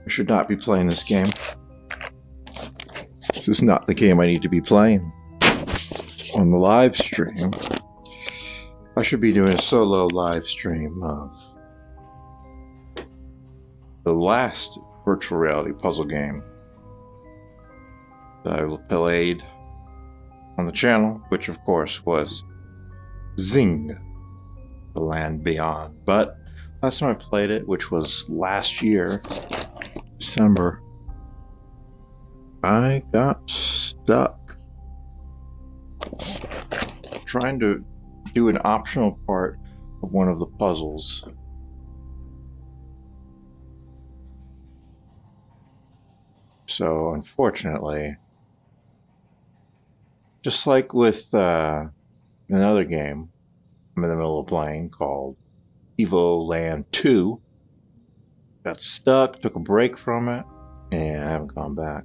I should not be playing this game. This is not the game I need to be playing on the live stream. I should be doing a solo live stream of the last virtual reality puzzle game that I played on the channel, which of course was Zing, The Land Beyond. But last time I played it, which was last year, December, I got stuck trying to do an optional part of one of the puzzles. So unfortunately, just like with another game I'm in the middle of playing called Evoland 2, got stuck, took a break from it, and I haven't gone back.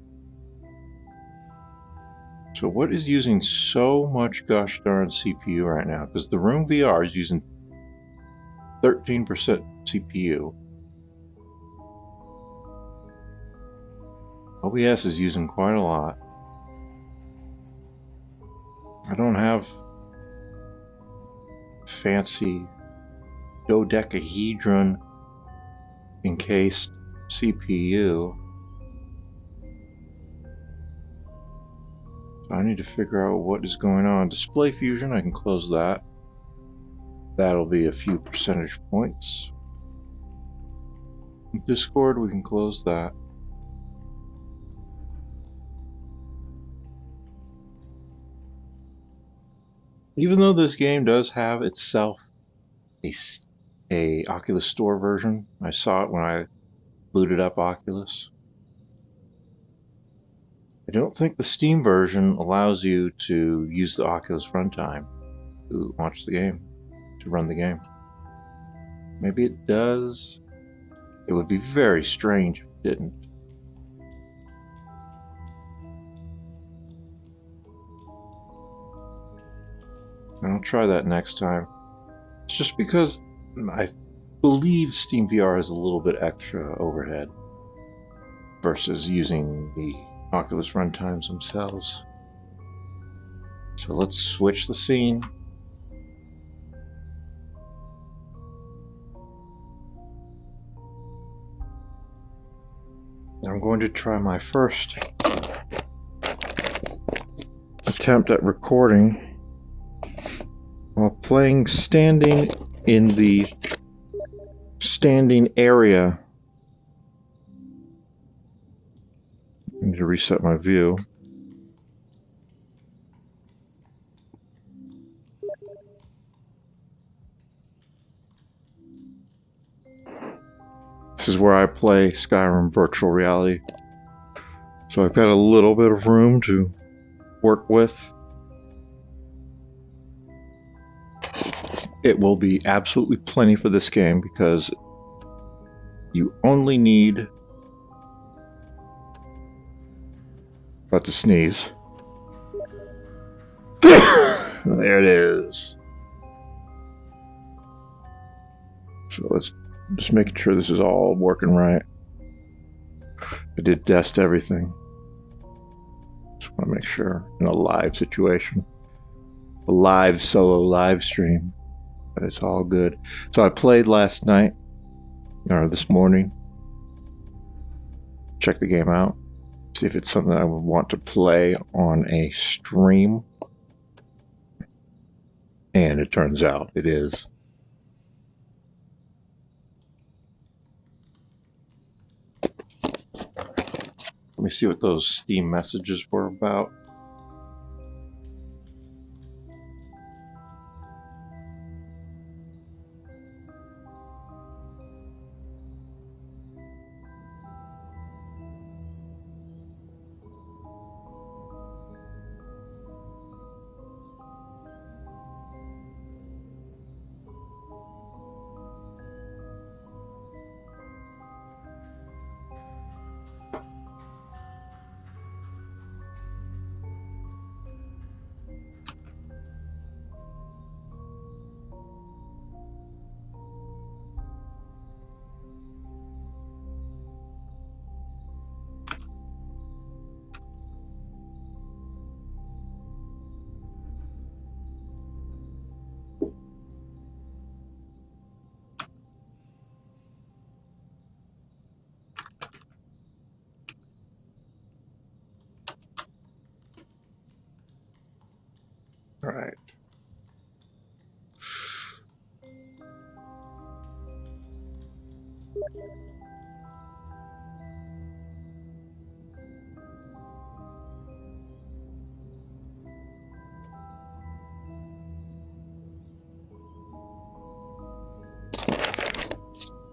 So what is using so much gosh darn CPU right now? Because the Room VR is using 13% CPU. OBS is using quite a lot. I don't have fancy dodecahedron encased CPU. So I need to figure out what is going on. Display Fusion, I can close that. That'll be a few percentage points. Discord, we can close that. Even though this game does have itself a Oculus Store version, I saw it when I booted up Oculus. I don't think the Steam version allows you to use the Oculus runtime to launch the game, to run the game. Maybe it does. It would be very strange if it didn't. And I'll try that next time. It's just because I believe Steam VR has a little bit extra overhead versus using the Oculus runtimes themselves. So let's switch the scene. I'm going to try my first attempt at recording while playing standing in the standing area. I need to reset my view. This is where I play Skyrim Virtual Reality. So I've got a little bit of room to work with. It will be absolutely plenty for this game because you only need... About to sneeze. There it is. So let's just making sure this is all working right. I did test everything. Just want to make sure in a live situation, a live solo live stream, that it's all good. So I played last night, or this morning. Check the game out. See if it's something I would want to play on a stream. And it turns out it is. Let me see what those Steam messages were about. All right.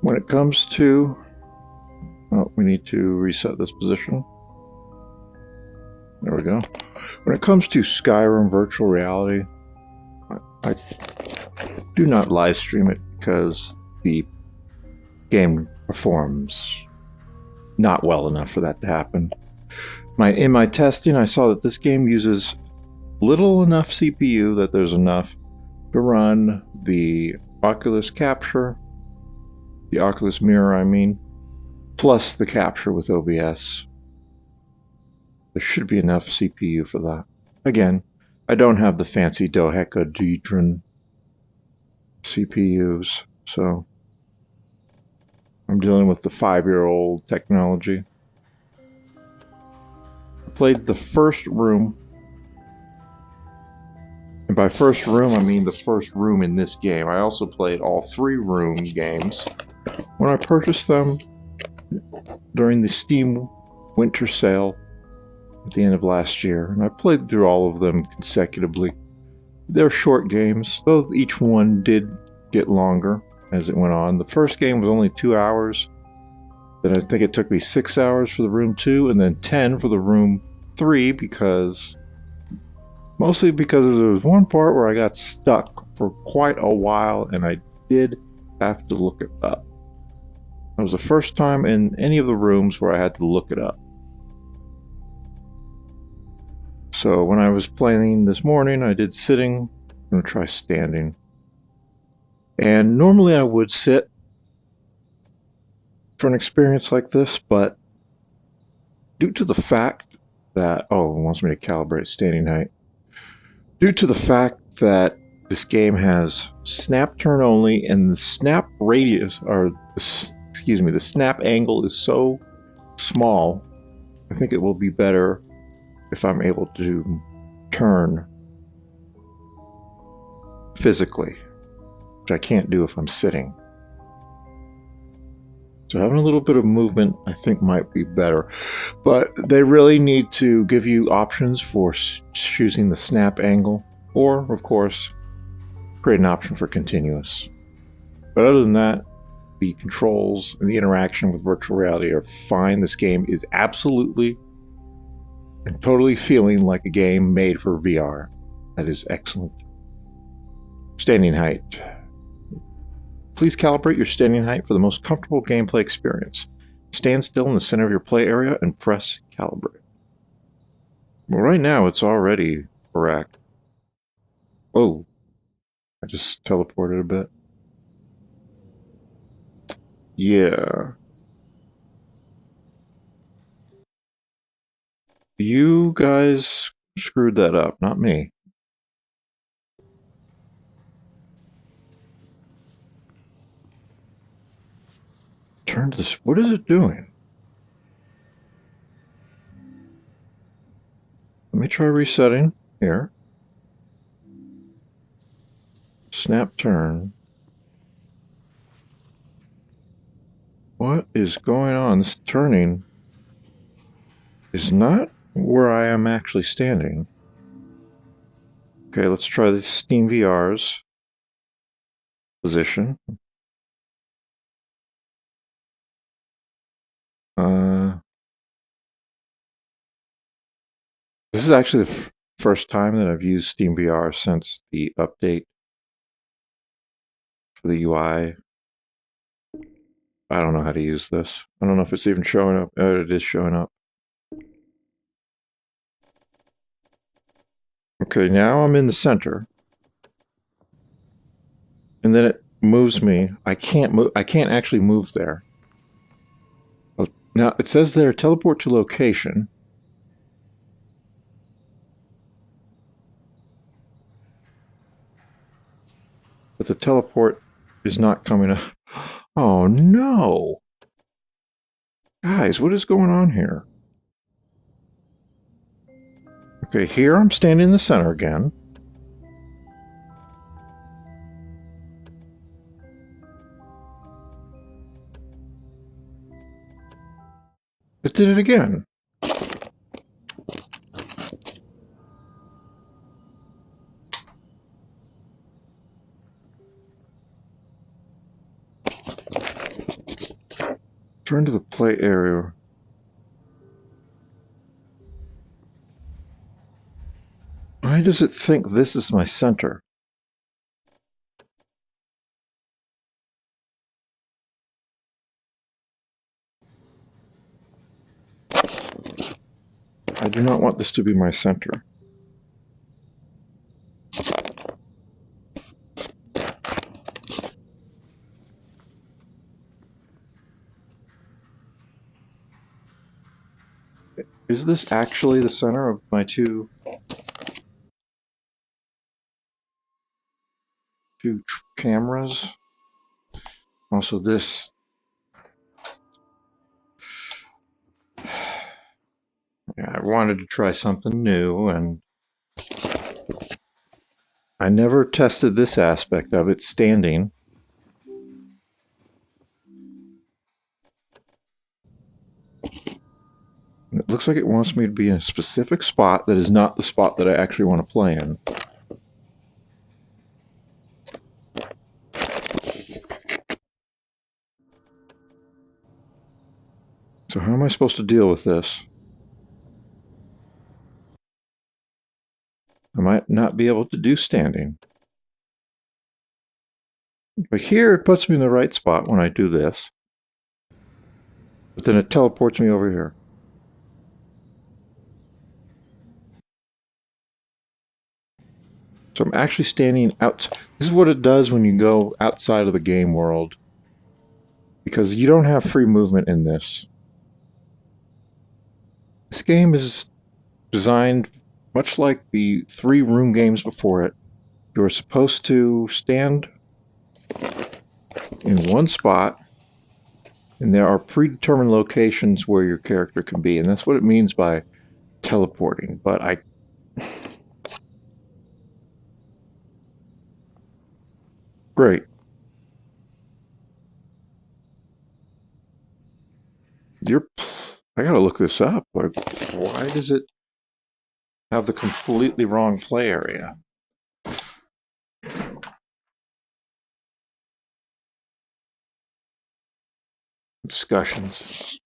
When it comes to... Oh, we need to reset this position. There we go. When it comes to Skyrim Virtual Reality, I do not live stream it because the game performs not well enough for that to happen. In my testing, I saw that this game uses little enough CPU that there's enough to run the Oculus Capture, the Oculus Mirror, I mean, plus the capture with OBS. There should be enough CPU for that. Again, I don't have the fancy dodecahedron CPUs, so I'm dealing with the 5-year-old technology. I played the first room, and by first room I mean the first room in this game. I also played all 3 room games when I purchased them during the Steam winter sale at the end of last year, and I played through all of them consecutively. They're short games, though each one did get longer as it went on. The first game was only 2 hours, then I think it took me 6 hours for the room 2, and then 10 for the room 3, mostly because there was one part where I got stuck for quite a while, and I did have to look it up. It was the first time in any of the rooms where I had to look it up. So when I was playing this morning, I did sitting. I'm going to try standing. And normally I would sit for an experience like this, but due to the fact that... Oh, it wants me to calibrate standing height. Due to the fact that this game has snap turn only, and the snap radius, or the snap angle is so small, I think it will be better if I'm able to turn physically, which I can't do if I'm sitting. So having a little bit of movement, I think, might be better. But they really need to give you options for choosing the snap angle, or, of course, create an option for continuous. But other than that, the controls and the interaction with virtual reality are fine. This game is absolutely and totally feeling like a game made for VR. That is excellent. Standing height. Please calibrate your standing height for the most comfortable gameplay experience. Stand still in the center of your play area and press calibrate. Well, right now it's already correct. Oh, I just teleported a bit. Yeah. You guys screwed that up, not me. Turn to this. What is it doing? Let me try resetting here. Snap turn. What is going on? This turning is not where I am actually standing. Okay, let's try the Steam VR's position. This is actually the first time that I've used Steam VR since the update for the UI. I don't know how to use this. I don't know if it's even showing up. It is showing up. Okay, now I'm in the center. And then it moves me. I can't move. I can't actually move there. Now it says there, teleport to location. But the teleport is not coming up. Oh no! Guys, what is going on here? Okay, here I'm standing in the center again. It did it again. Turn to the play area. Why does it think this is my center? I do not want this to be my center. Is this actually the center of my two cameras? Also this. Yeah, I wanted to try something new, and I never tested this aspect of it standing. It looks like it wants me to be in a specific spot that is not the spot that I actually want to play in. So how am I supposed to deal with this? I might not be able to do standing. But here it puts me in the right spot when I do this. But then it teleports me over here. So I'm actually standing out. This is what it does when you go outside of the game world. Because you don't have free movement in this. This game is designed much like the 3 room games before it. You're supposed to stand in one spot And there are predetermined locations where your character can be, and that's what it means by teleporting. But I... Great. I gotta look this up. Like, why does it have the completely wrong play area? Discussions.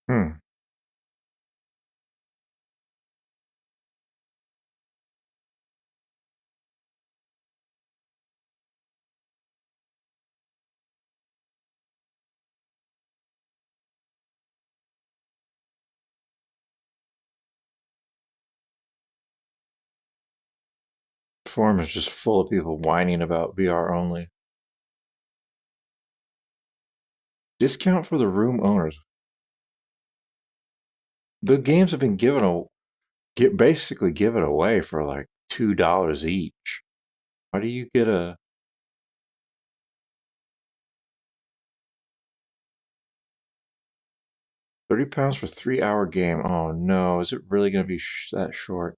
Hmm. Forum is just full of people whining about VR only. Discount for the room owners. The games have been basically given away for like $2 each. Why do you get a £30 for 3-hour game? Oh no, is it really going to be that short?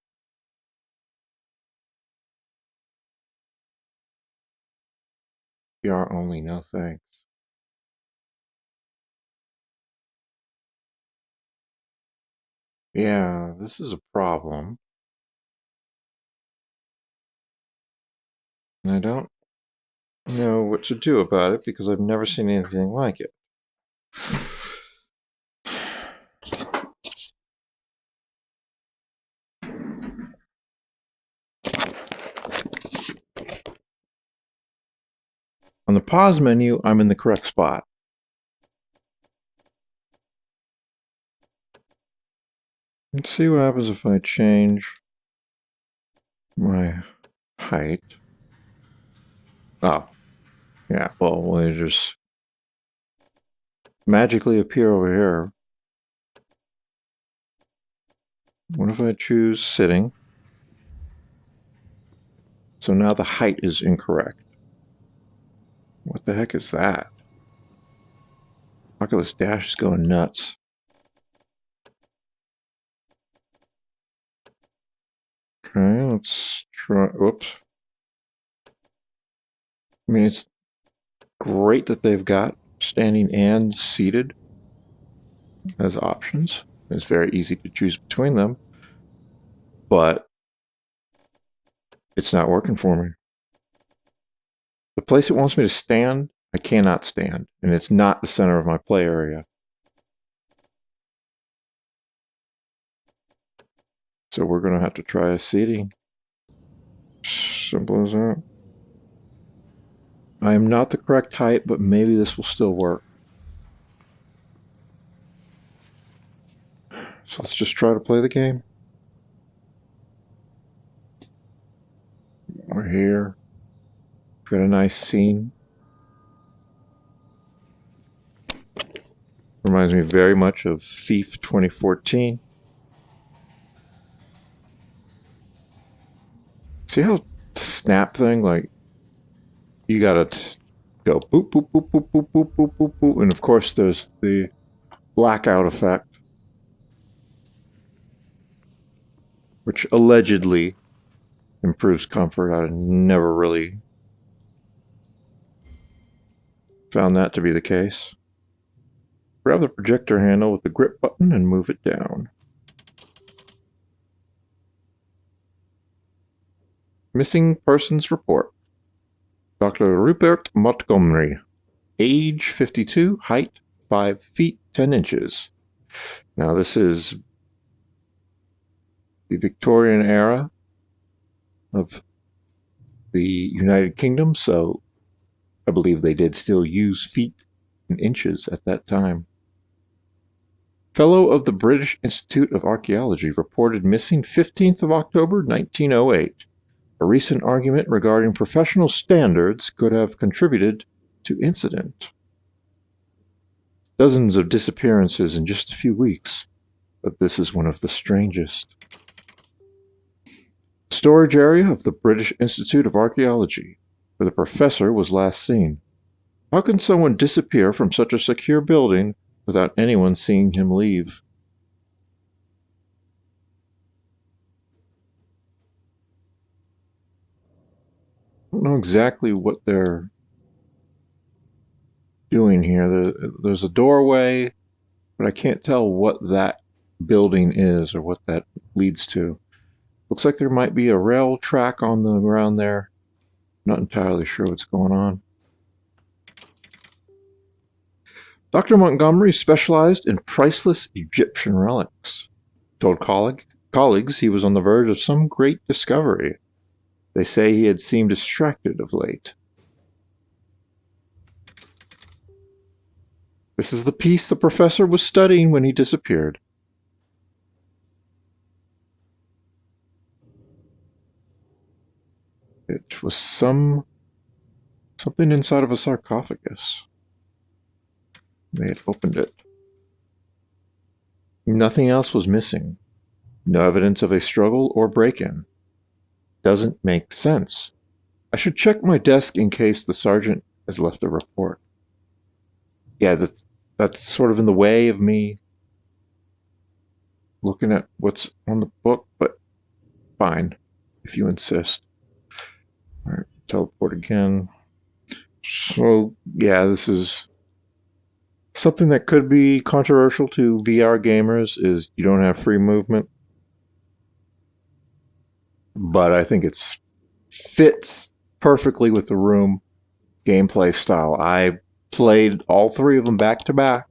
VR only, no thanks. Yeah, this is a problem. And I don't know what to do about it because I've never seen anything like it. On the pause menu, I'm in the correct spot. Let's see what happens if I change my height. Oh, yeah, well, we just magically appear over here. What if I choose sitting? So now the height is incorrect. What the heck is that? Oculus Dash is going nuts. Okay, let's try. Whoops. I mean, it's great that they've got standing and seated as options. It's very easy to choose between them, but it's not working for me. The place it wants me to stand, I cannot stand, and it's not the center of my play area. So we're going to have to try a seating. Simple as that. I am not the correct height, but maybe this will still work. So let's just try to play the game. We're here. Got a nice scene. Reminds me very much of Thief 2014. See how the snap thing, like, you gotta go boop, boop, boop, boop, boop, boop, boop, boop, boop. And of course, there's the blackout effect, which allegedly improves comfort. I never really found that to be the case. Grab the projector handle with the grip button and move it down. Missing persons report. Dr. Rupert Montgomery, age 52, height 5 feet 10 inches. Now this is the Victorian era of the United Kingdom, so I believe they did still use feet and inches at that time. Fellow of the British Institute of Archaeology reported missing 15th of October 1908. A recent argument regarding professional standards could have contributed to incident. Dozens of disappearances in just a few weeks, but this is one of the strangest. Storage area of the British Institute of Archaeology, where the professor was last seen. How can someone disappear from such a secure building without anyone seeing him leave? I don't know exactly what they're doing here. There's a doorway, but I can't tell what that building is or what that leads to. Looks like there might be a rail track on the ground there. Not entirely sure what's going on. Dr. Montgomery specialized in priceless Egyptian relics. Told colleagues he was on the verge of some great discovery. They say he had seemed distracted of late. This is the piece the professor was studying when he disappeared. It was something inside of a sarcophagus. They had opened it. Nothing else was missing. No evidence of a struggle or break-in. Doesn't make sense. I should check my desk in case the sergeant has left a report. Yeah, that's sort of in the way of me looking at what's on the book, but fine, if you insist. All right, teleport again. So, yeah, this is something that could be controversial to VR gamers is you don't have free movement. But I think it fits perfectly with the Room gameplay style. I played all three of them back to back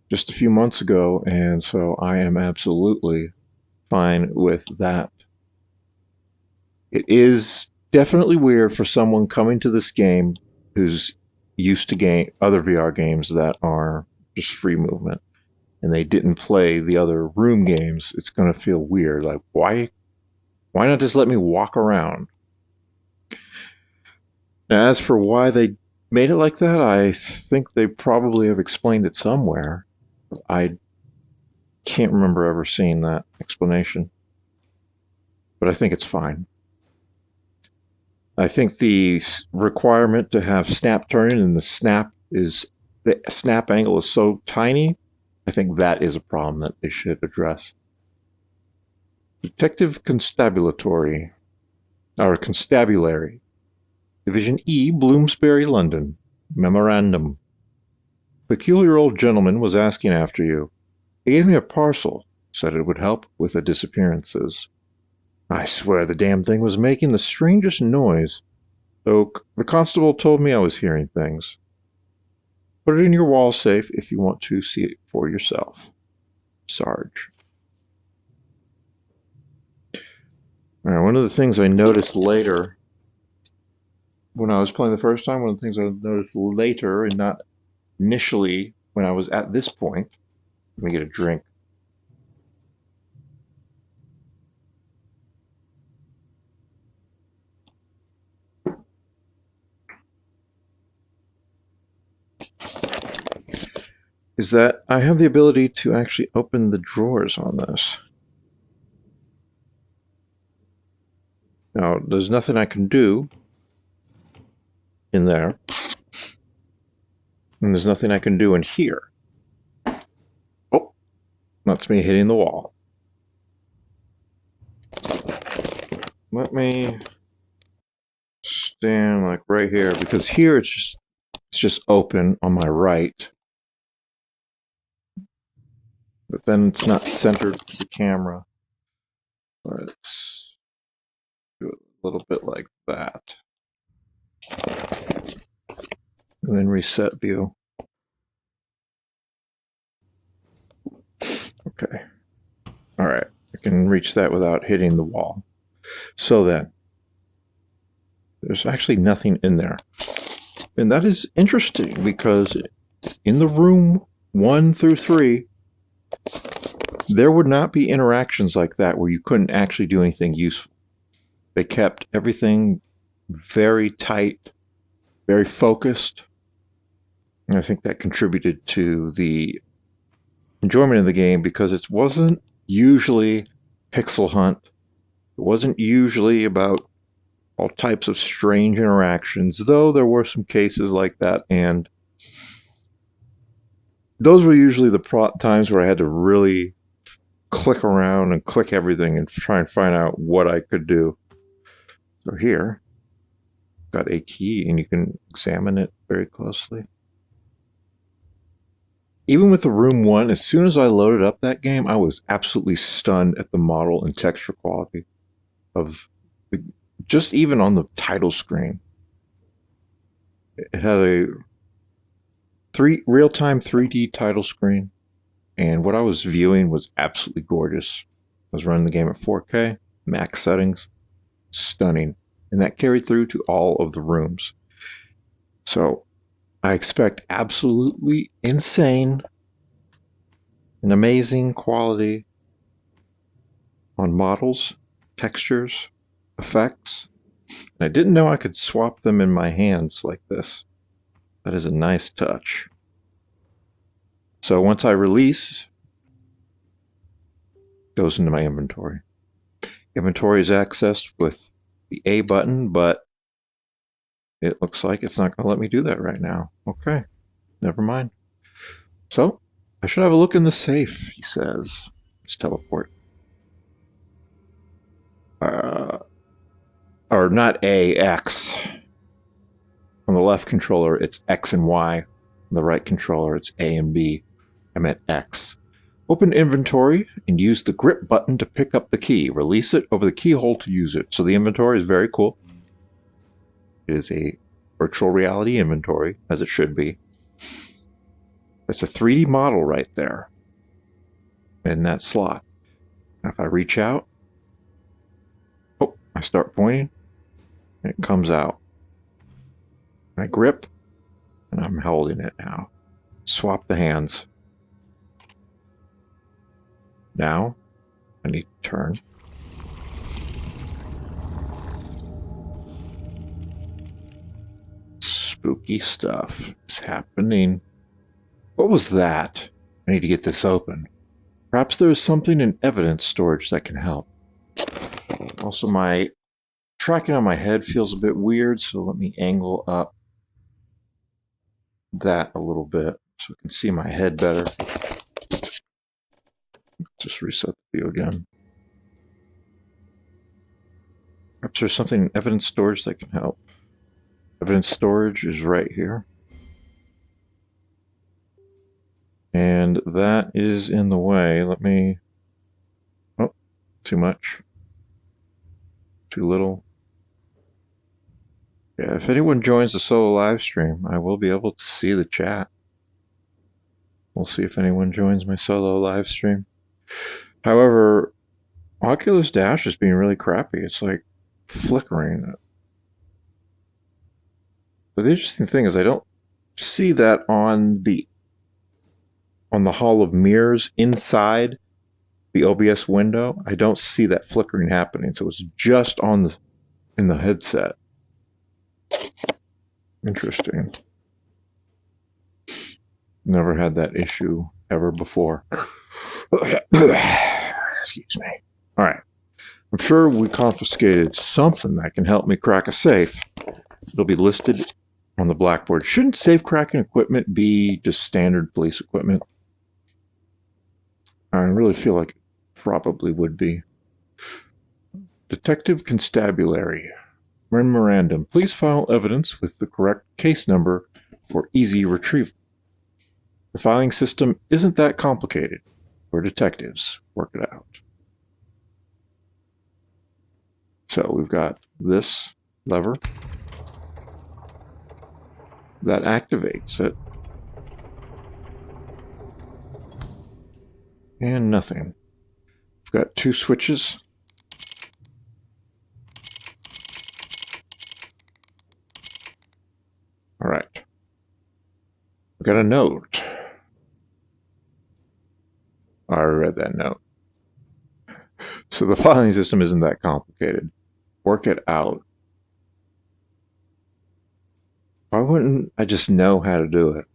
just a few months ago, and so I am absolutely fine with that. It is definitely weird for someone coming to this game who's used to other VR games that are just free movement, and they didn't play the other Room games. It's going to feel weird. Like, why not just let me walk around? Now, as for why they made it like that, I think they probably have explained it somewhere. I can't remember ever seeing that explanation, but I think it's fine. I think the requirement to have snap turning and the snap angle is so tiny, I think that is a problem that they should address. Detective Constabulary, Division E, Bloomsbury, London. Memorandum. Peculiar old gentleman was asking after you. He gave me a parcel, said it would help with the disappearances. I swear the damn thing was making the strangest noise, though the constable told me I was hearing things. Put it in your wall safe if you want to see it for yourself. Sarge. All right, one of the things I noticed later when I was playing the first time, one of the things I noticed later and not initially when I was at this point, let me get a drink. Is that I have the ability to actually open the drawers on this. Now, there's nothing I can do in there. And there's nothing I can do in here. Oh, that's me hitting the wall. Let me stand like right here, because here it's just open on my right. but then it's not centered to the camera. Let's do it a little bit like that. And then reset view. Okay. All right. I can reach that without hitting the wall. So then, there's actually nothing in there. And that is interesting because in the room 1 through 3, there would not be interactions like that where you couldn't actually do anything useful. They kept everything very tight, very focused. And I think that contributed to the enjoyment of the game because it wasn't usually pixel hunt. It wasn't usually about all types of strange interactions, though there were some cases like that, and those were usually the times where I had to really click around and click everything and try and find out what I could do. So here, got a key, and you can examine it very closely. Even with the Room 1, as soon as I loaded up that game, I was absolutely stunned at the model and texture quality of just even on the title screen. It had a real-time 3D title screen, and what I was viewing was absolutely gorgeous. I was running the game at 4K, max settings, stunning, and that carried through to all of the rooms. So I expect absolutely insane and amazing quality on models, textures, effects. And I didn't know I could swap them in my hands like this. That is a nice touch. So once I release, it goes into my inventory. Inventory is accessed with the A button, but it looks like it's not going to let me do that right now. Okay, never mind. So I should have a look in the safe, he says. Let's teleport. Or not A, X. On the left controller, it's X and Y. On the right controller, it's A and B. I meant X. Open inventory and use the grip button to pick up the key. Release it over the keyhole to use it. So the inventory is very cool. It is a virtual reality inventory, as it should be. It's a 3D model right there in that slot. If I reach out, oh, I start pointing, and it comes out. I grip, and I'm holding it now. Swap the hands. Now, I need to turn. Spooky stuff is happening. What was that? I need to get this open. Perhaps there is something in evidence storage that can help. Also, my tracking on my head feels a bit weird, so let me angle up that a little bit so I can see my head better. Just reset the view again. Perhaps there's something in evidence storage that can help. Evidence storage is right here. And that is in the way. Let me... Oh, too much. Too little. Yeah, if anyone joins the solo live stream, I will be able to see the chat. We'll see if anyone joins my solo live stream. However, Oculus Dash is being really crappy. It's like flickering. But the interesting thing is I don't see that on the Hall of Mirrors inside the OBS window. I don't see that flickering happening. So it's just on in the headset. Interesting. Never had that issue ever before. Excuse me. All right. I'm sure we confiscated something that can help me crack a safe. It'll be listed on the blackboard. Shouldn't safe cracking equipment be just standard police equipment? I really feel like it probably would be. Detective Constabulary. Memorandum. Please file evidence with the correct case number for easy retrieval. The filing system isn't that complicated. We're detectives. Work it out. So we've got this lever that activates it. And nothing. We've got 2 switches. All right. We've got a note. I read that note. So the filing system isn't that complicated. Work it out. Why wouldn't I just know how to do it?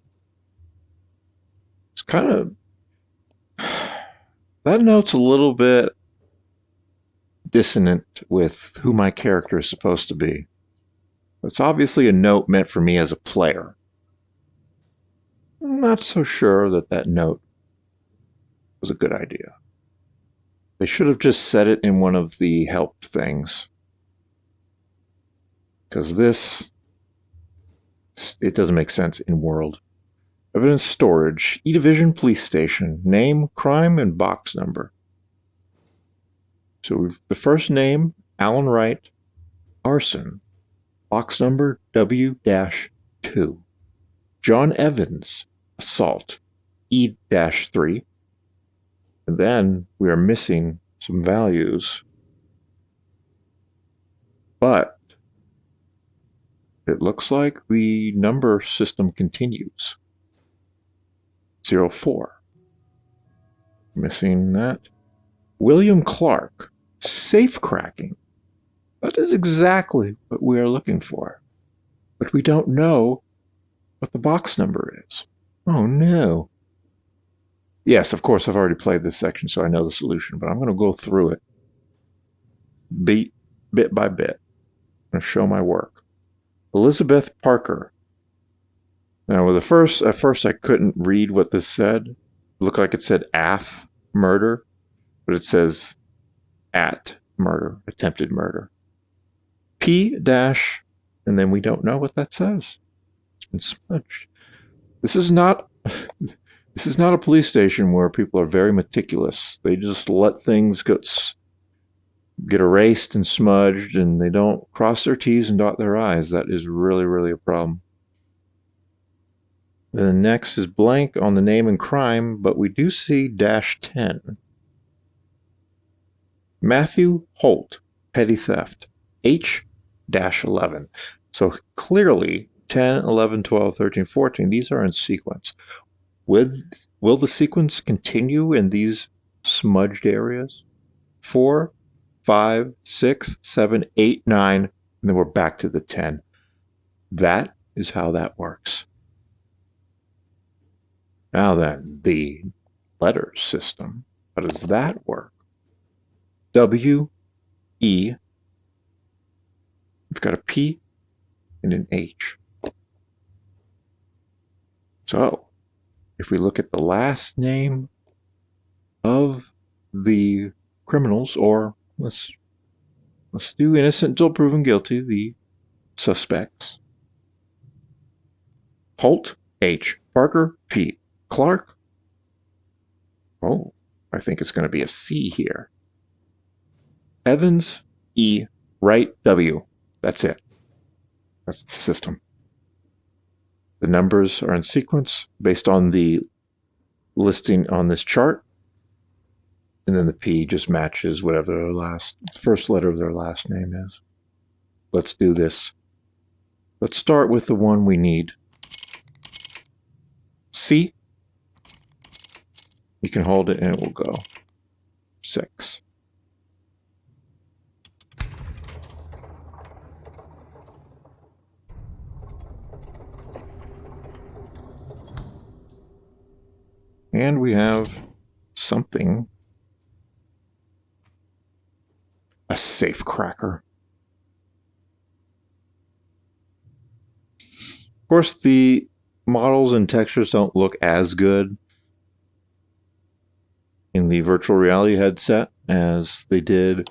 It's kind of... That note's a little bit dissonant with who my character is supposed to be. It's obviously a note meant for me as a player. I'm not so sure that that note was a good idea. They should have just set it in one of the help things. Because this, it doesn't make sense in world. Evidence storage, E-Division Police Station, name, crime, and box number. So we've the first name, Alan Wright, arson, box number W-2. John Evans, assault, E-3. And then we are missing some values. But it looks like the number system continues. 04. Missing that. William Clark, safe cracking. That is exactly what we are looking for. But we don't know what the box number is. Oh no. Yes, of course, I've already played this section, so I know the solution, but I'm going to go through it bit by bit. I'm going to show my work. Elizabeth Parker. Now, at first I couldn't read what this said. It looked like it said AF, murder, but it says at murder, attempted murder. P dash, and then we don't know what that says. It's been smudged. This is not a police station where people are very meticulous. They just let things get erased and smudged, and they don't cross their T's and dot their I's. That is really, really a problem. Then the next is blank on the name and crime, but we do see -10. Matthew Holt, petty theft, H-11. So clearly 10, 11, 12, 13, 14, these are in sequence. Will the sequence continue in these smudged areas? 4, 5, 6, 7, 8, 9, and then we're back to the 10. That is how that works. Now then, the letter system. How does that work? W, E, we've got a P and an H. So, if we look at the last name of the criminals, or let's do innocent until proven guilty, the suspects. Holt, H. Parker, P. Clark. Oh, I think it's going to be a C here. Evans, E. Wright, W. That's it. That's the system. The numbers are in sequence based on the listing on this chart. And then the P just matches whatever their first letter of their last name is. Let's do this. Let's start with the one we need. C. You can hold it and it will go. 6. And we have something. A safe cracker. Of course, the models and textures don't look as good in the virtual reality headset as they did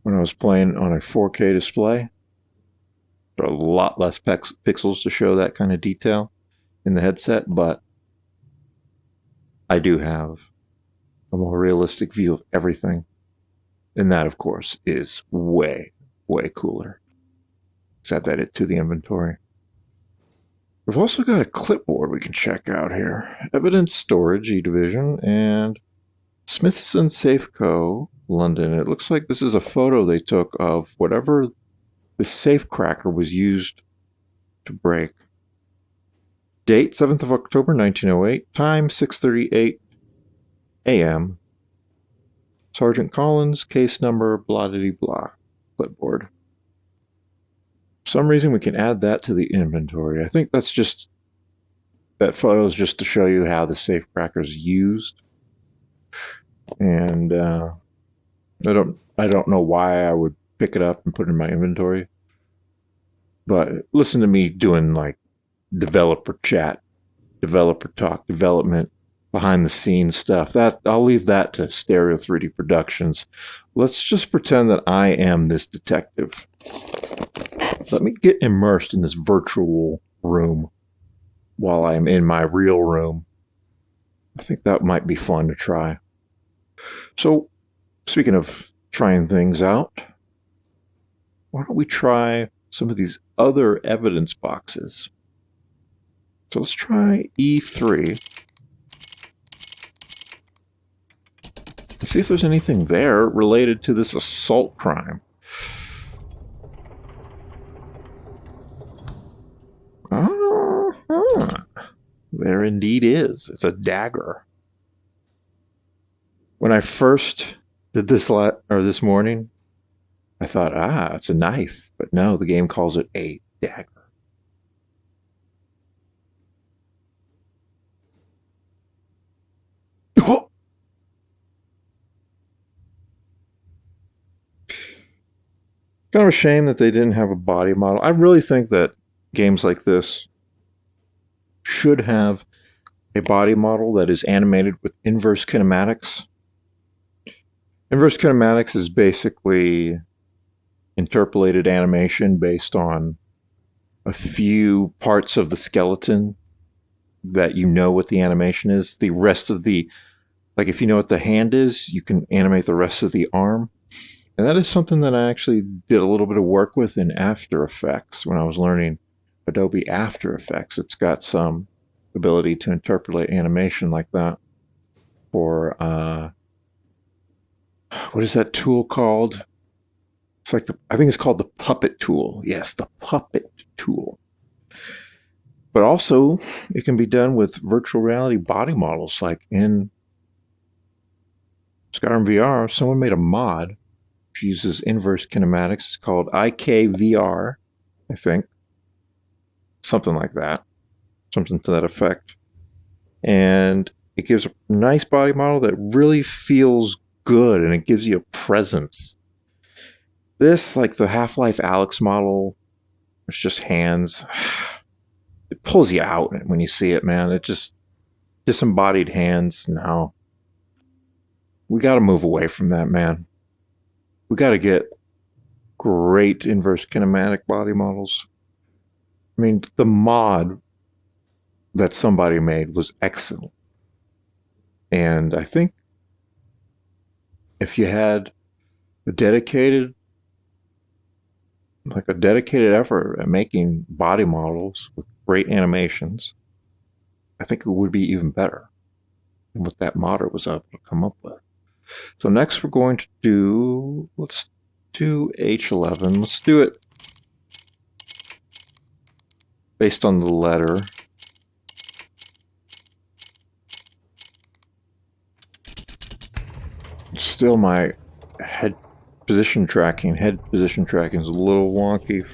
when I was playing on a 4K display. There are a lot less pixels to show that kind of detail in the headset, but I do have a more realistic view of everything. And that, of course, is way, way cooler. Let's add that to the inventory. We've also got a clipboard we can check out here. Evidence Storage, E-Division, and Smithson Safeco, London. It looks like this is a photo they took of whatever the safe cracker was used to break. Date, 7th of October, 1908. Time, 6:38 a.m. Sergeant Collins, case number, blah-de-blah. Clipboard. For some reason, we can add that to the inventory. I think that's just, that photo is just to show you how the safe cracker is used. And I don't know why I would pick it up and put it in my inventory. But listen to me doing like developer chat, developer talk, development, behind the scenes stuff. That I'll leave that to Stereo 3D Productions. Let's just pretend that I am this detective. Let me get immersed in this virtual room while I'm in my real room. I think that might be fun to try. So, speaking of trying things out, why don't we try some of these other evidence boxes? So let's try E3. And see if there's anything there related to this assault crime. There indeed is. It's a dagger. When I first did this this morning, I thought, it's a knife. But no, the game calls it a dagger. Oh! Kind of a shame that they didn't have a body model. I really think that games like this should have a body model that is animated with inverse kinematics. Inverse kinematics is basically interpolated animation based on a few parts of the skeleton that you know what the animation is. The rest of the, like if you know what the hand is, you can animate the rest of the arm. And that is something that I actually did a little bit of work with in After Effects when I was learning Adobe After Effects. It's got some ability to interpolate animation like that for, what is that tool called? It's like I think it's called the Puppet tool. Yes, the Puppet tool. But also, it can be done with virtual reality body models, like in Skyrim VR. Someone made a mod which uses inverse kinematics. It's called IKVR, I think. Something like that. Something to that effect. And it gives a nice body model that really feels good, and it gives you a presence. This, like the Half-Life Alyx model, it's just hands. It pulls you out when you see it, man. It just disembodied hands. No. We got to move away from that, man. We got to get great inverse kinematic body models. I mean, the mod that somebody made was excellent. And I think if you had a dedicated effort at making body models with great animations, I think it would be even better than what that modder was able to come up with. So next we're going to do, let's do H11. Let's do it based on the letter. Still my head position tracking is a little wonky.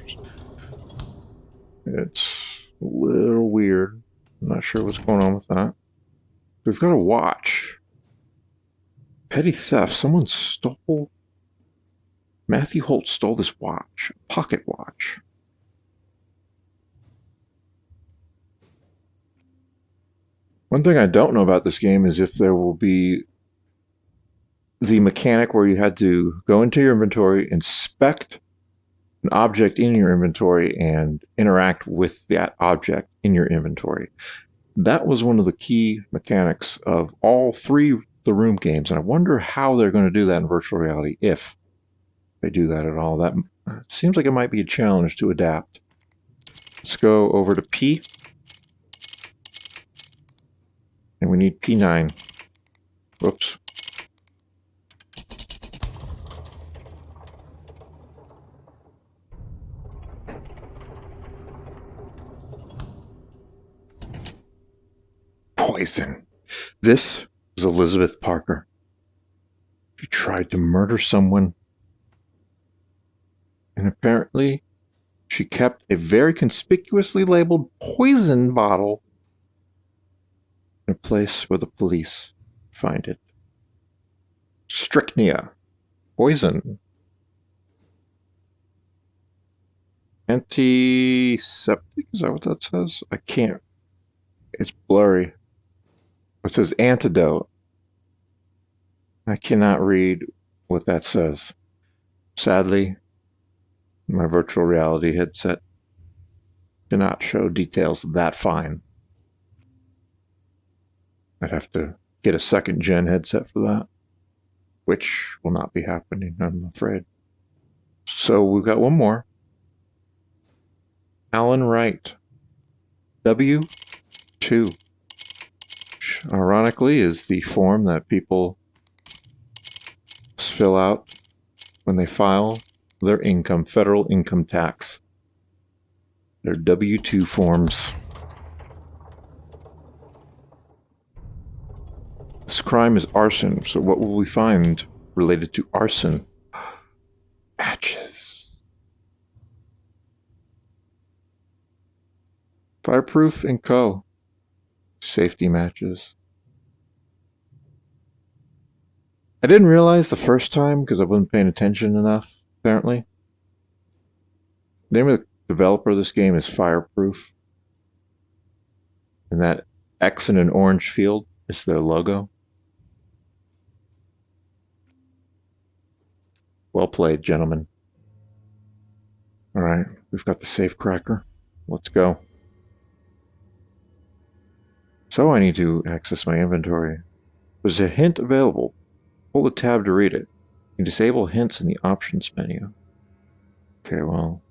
It's a little weird. I'm not sure what's going on with that. We've got a watch. Petty theft. Someone stole. Matthew Holt stole this watch. A pocket watch. One thing I don't know about this game is if there will be the mechanic where you had to go into your inventory, inspect an object in your inventory, and interact with that object in your inventory. That was one of the key mechanics of all three the room games, and I wonder how they're going to do that in virtual reality, if they do that at all. That it seems like it might be a challenge to adapt. Let's go over to P. And we need P9. Whoops. Poison. This was Elizabeth Parker. She tried to murder someone. And apparently, she kept a very conspicuously labeled poison bottle in a place where the police find it. Strychnia. Poison. Antiseptic? Is that what that says? I can't. It's blurry. It says antidote. I cannot read what that says. Sadly, my virtual reality headset cannot show details that fine. I'd have to get a second gen headset for that, which will not be happening, I'm afraid. So we've got one more. Alan Wright. W2. Which, ironically, is the form that people fill out when they file their income, federal income tax. Their W2 forms. This crime is arson, so what will we find related to arson? Matches. Fireproof and Co. Safety matches. I didn't realize the first time because I wasn't paying attention enough, apparently. The name of the developer of this game is Fireproof. And that X in an orange field is their logo. Well played, gentlemen. All right, we've got the safe cracker. Let's go. So I need to access my inventory. There's a hint available. Pull the tab to read it. You disable hints in the options menu. Okay, well,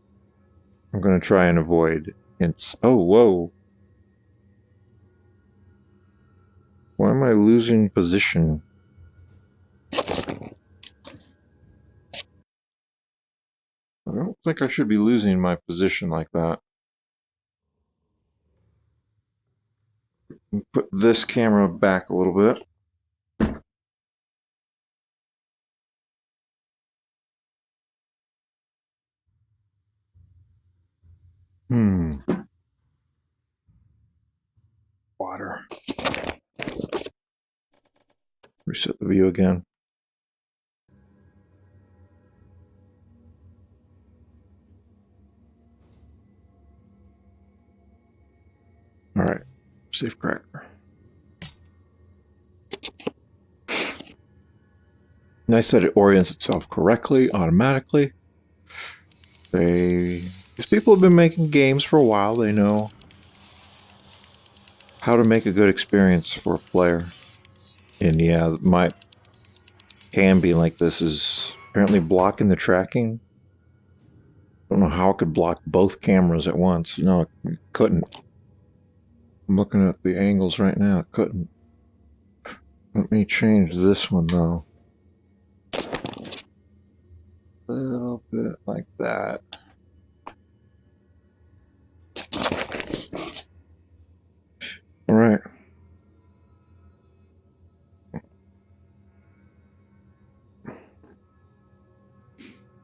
I'm going to try and avoid hints. Oh, whoa. Why am I losing position? I don't think I should be losing my position like that. Put this camera back a little bit. Water. Reset the view again. All right, safe cracker. Nice that it orients itself correctly, automatically. These people have been making games for a while. They know how to make a good experience for a player. And yeah, my cam being like this is apparently blocking the tracking. I don't know how it could block both cameras at once. No, it couldn't. I'm looking at the angles right now. It couldn't. Let me change this one though. A little bit like that. All right.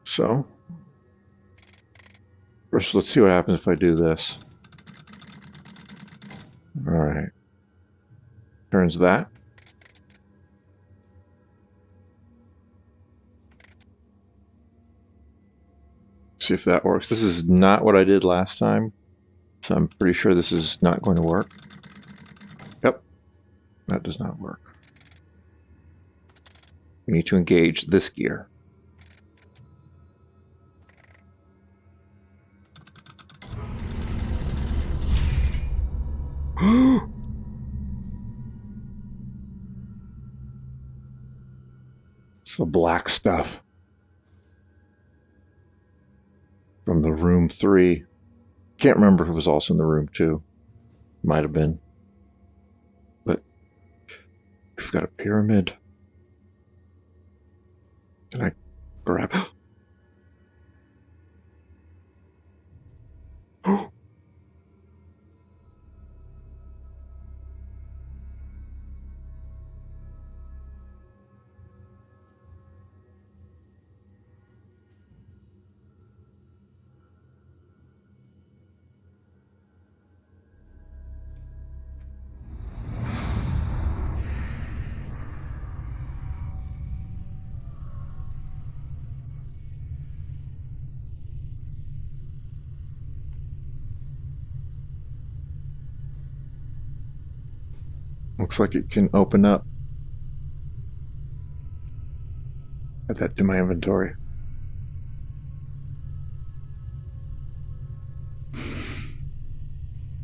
So, first let's see what happens if I do this. All right. Turns that. See if that works. This is not what I did last time, so I'm pretty sure this is not going to work. Yep, that does not work. We need to engage this gear. It's the black stuff from the room 3. Can't remember who was also in the room 2. Might have been. But we've got a pyramid. Can I grab? Looks like it can open up. Add that to my inventory.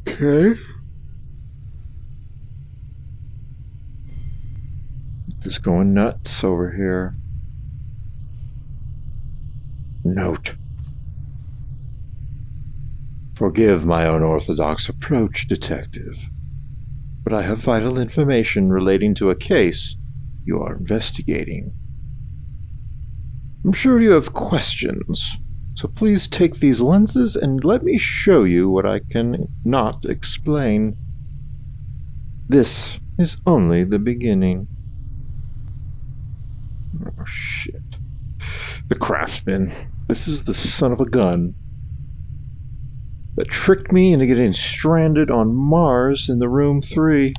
Okay. Just going nuts over here. Note. Forgive my unorthodox approach, detective, but I have vital information relating to a case you are investigating. I'm sure you have questions, so please take these lenses and let me show you what I can not explain. This is only the beginning. Oh, shit. The craftsman. This is the son of a gun that tricked me into getting stranded on Mars in the room 3.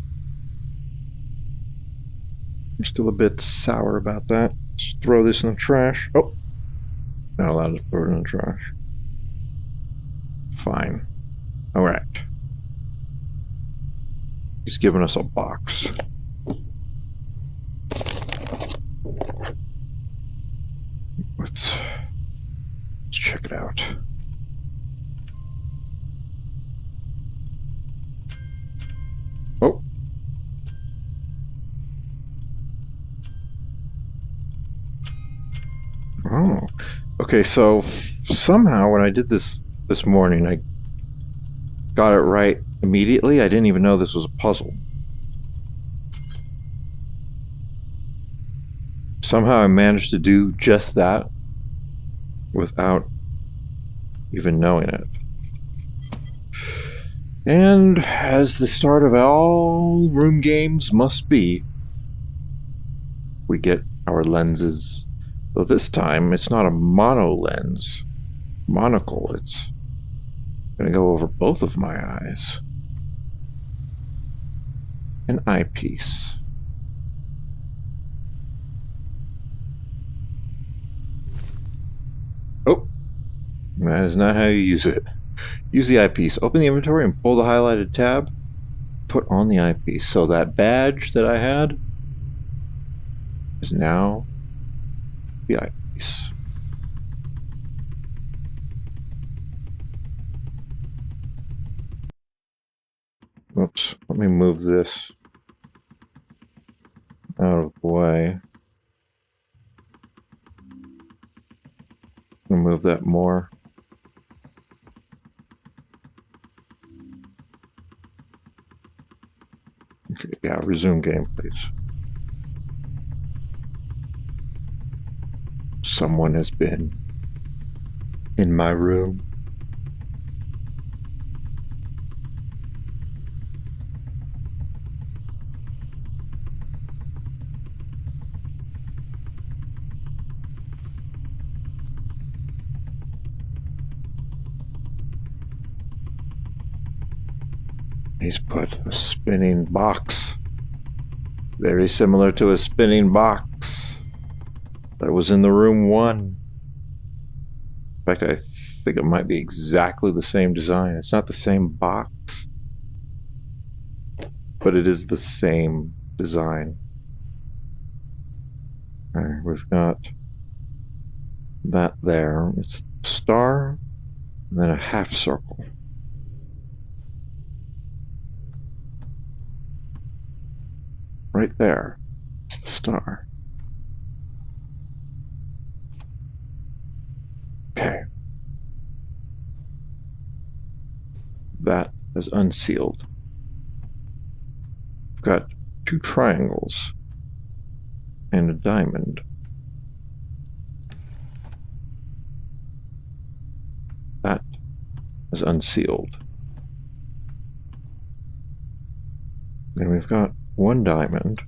I'm still a bit sour about that. Just throw this in the trash. Oh, not allowed to throw it in the trash. Fine. All right. He's giving us a box. Let's check it out. Oh. Oh. Okay, so somehow when I did this morning, I got it right immediately. I didn't even know this was a puzzle. Somehow I managed to do just that without even knowing it. And as the start of all room games must be, we get our lenses. Though this time it's not a mono lens, monocle. It's gonna go over both of my eyes. An eyepiece. Oh, that is not how you use it. Use the eyepiece. Open the inventory and pull the highlighted tab. Put on the eyepiece. So that badge that I had is now the eyepiece. Oops. Let me move this out of the way. I'm gonna move that more. Okay, yeah, resume game, please. Someone has been in my room. He's put a spinning box, very similar to a spinning box that was in the room 1. In fact, I think it might be exactly the same design. It's not the same box, but it is the same design. All right, we've got that there. It's a star and then a half circle. Right there. It's the star. Okay. That is unsealed. We've got 2 triangles and a diamond. That is unsealed. Then we've got 1 diamond.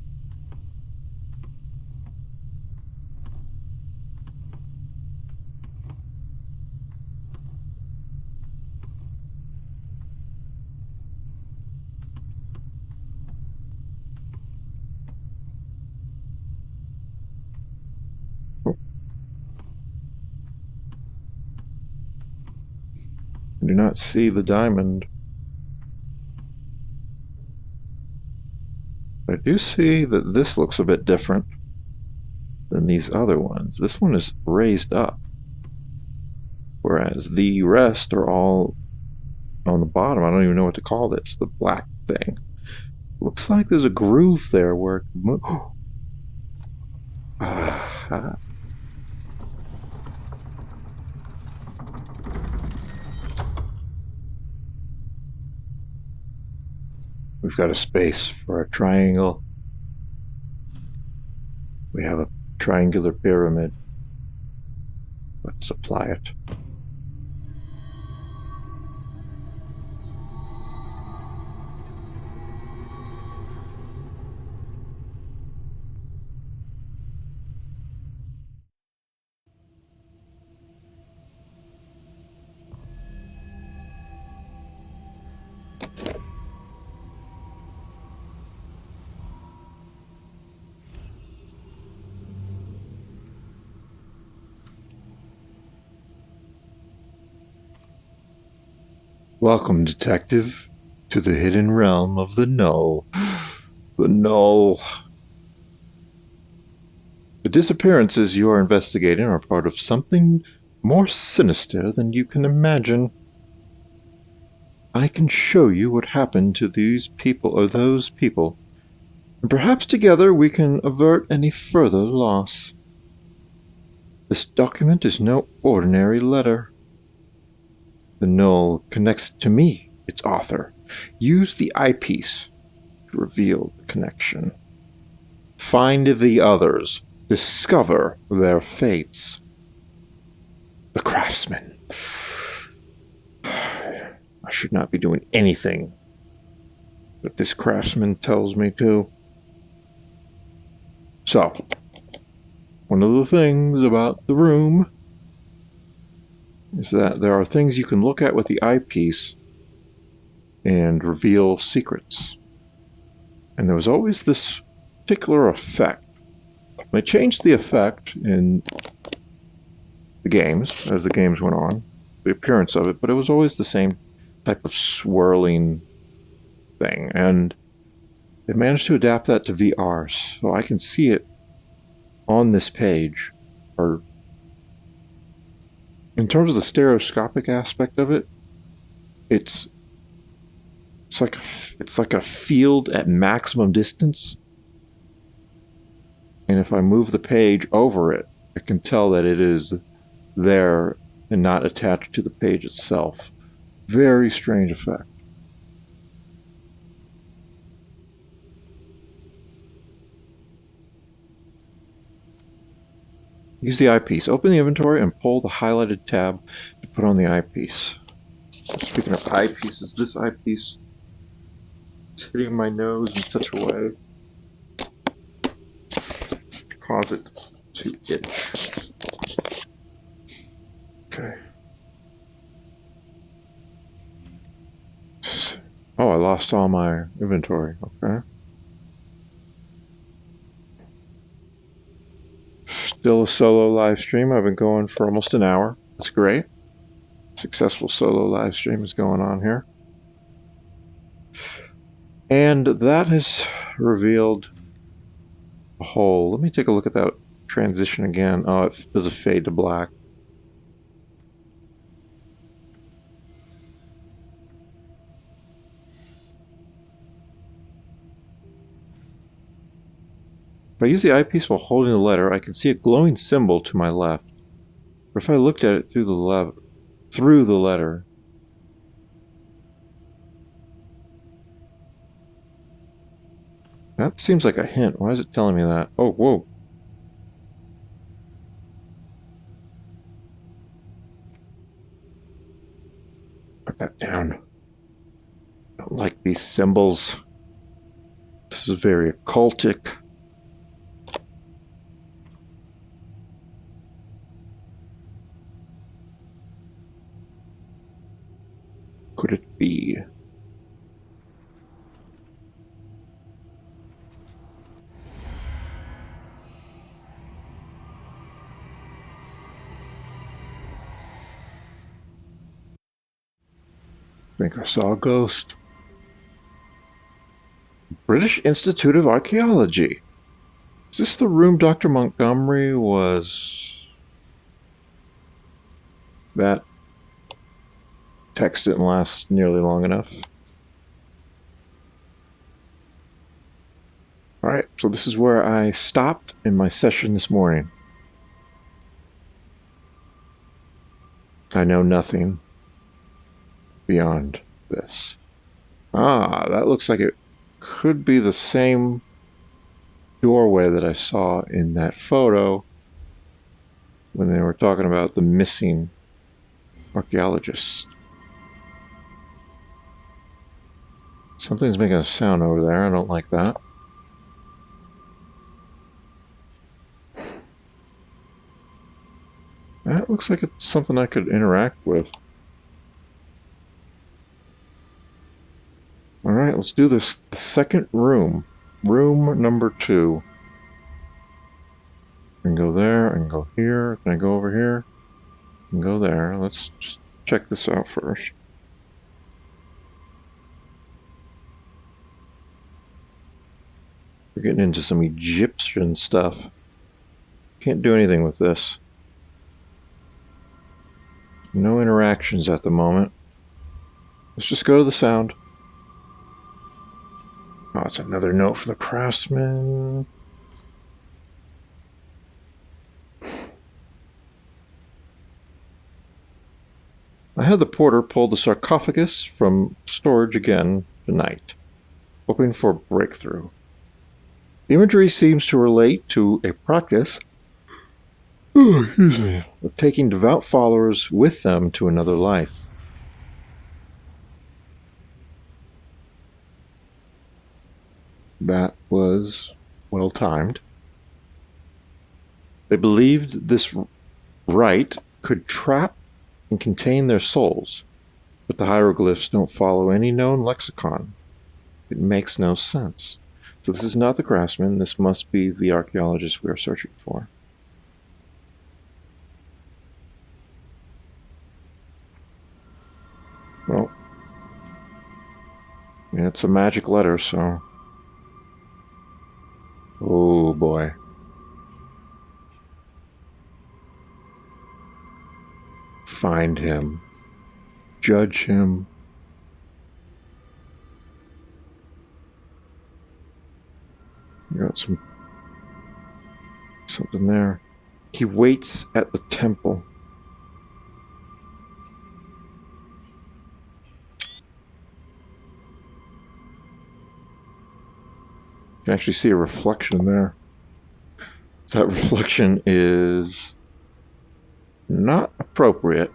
I do not see the diamond. I do see that this looks a bit different than these other ones. This one is raised up, whereas the rest are all on the bottom. I don't even know what to call this, the black thing. Looks like there's a groove there where it can move. Ah. We've got a space for a triangle. We have a triangular pyramid. Let's apply it. Welcome, detective, to the hidden realm of the Null. The Null. The disappearances you are investigating are part of something more sinister than you can imagine. I can show you what happened to these people or those people, and perhaps together we can avert any further loss. This document is no ordinary letter. The Null connects to me, its author. Use the eyepiece to reveal the connection. Find the others. Discover their fates. The craftsman. I should not be doing anything that this craftsman tells me to. So, one of the things about the room is that there are things you can look at with the eyepiece and reveal secrets. And there was always this particular effect. They changed the effect in the games as the games went on, the appearance of it, but it was always the same type of swirling thing. And they managed to adapt that to VR, so I can see it on this page. Or in terms of the stereoscopic aspect of it, it's like a field at maximum distance. And if I move the page over it, I can tell that it is there and not attached to the page itself. Very strange effect. Use the eyepiece. Open the inventory and pull the highlighted tab to put on the eyepiece. Speaking of eyepieces, this eyepiece is hitting my nose in such a way to cause it to itch. Okay. Oh, I lost all my inventory. Okay. Still a solo live stream. I've been going for almost an hour. That's great. Successful solo live stream is going on here. And that has revealed a hole. Let me take a look at that transition again. Oh, it does a fade to black. If I use the eyepiece while holding the letter, I can see a glowing symbol to my left. But if I looked at it through the letter, that seems like a hint. Why is it telling me that? Oh, whoa. Put that down. I don't like these symbols. This is very occultic. Could it be? I think I saw a ghost. British Institute of Archaeology. Is this the room Dr. Montgomery was... That text didn't last nearly long enough. Alright, so this is where I stopped in my session this morning. I know nothing beyond this. Ah, that looks like it could be the same doorway that I saw in that photo when they were talking about the missing archaeologist. Something's making a sound over there. I don't like that. That looks like it's something I could interact with. Alright, let's do this. The second room. Room number 2. I can go there, I can go here, can I go over here? I can go there. Let's just check this out first. We're getting into some Egyptian stuff. Can't do anything with this. No interactions at the moment. Let's just go to the sound. Oh, it's another note for the craftsman. I had the porter pull the sarcophagus from storage again tonight, hoping for a breakthrough. The imagery seems to relate to a practice of taking devout followers with them to another life. That was well timed. They believed this rite could trap and contain their souls, but the hieroglyphs don't follow any known lexicon. It makes no sense. So this is not the craftsman. This must be the archaeologist we are searching for. Well, yeah, it's a magic letter, so... Oh boy. Find him. Judge him. Got something there. He waits at the temple. You can actually see a reflection there. That reflection is not appropriate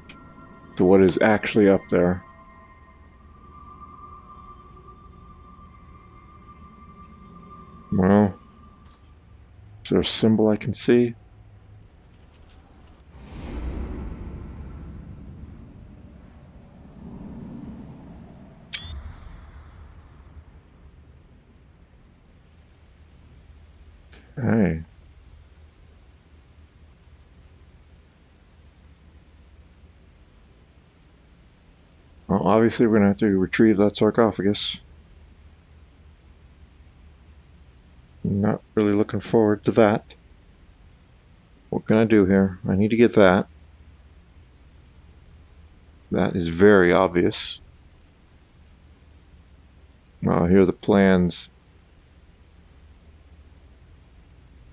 to what is actually up there. Well, is there a symbol I can see? Hey. Well, obviously we're going to have to retrieve that sarcophagus. Not really looking forward to that. What can I do here? I need to get that. That is very obvious. Here are the plans.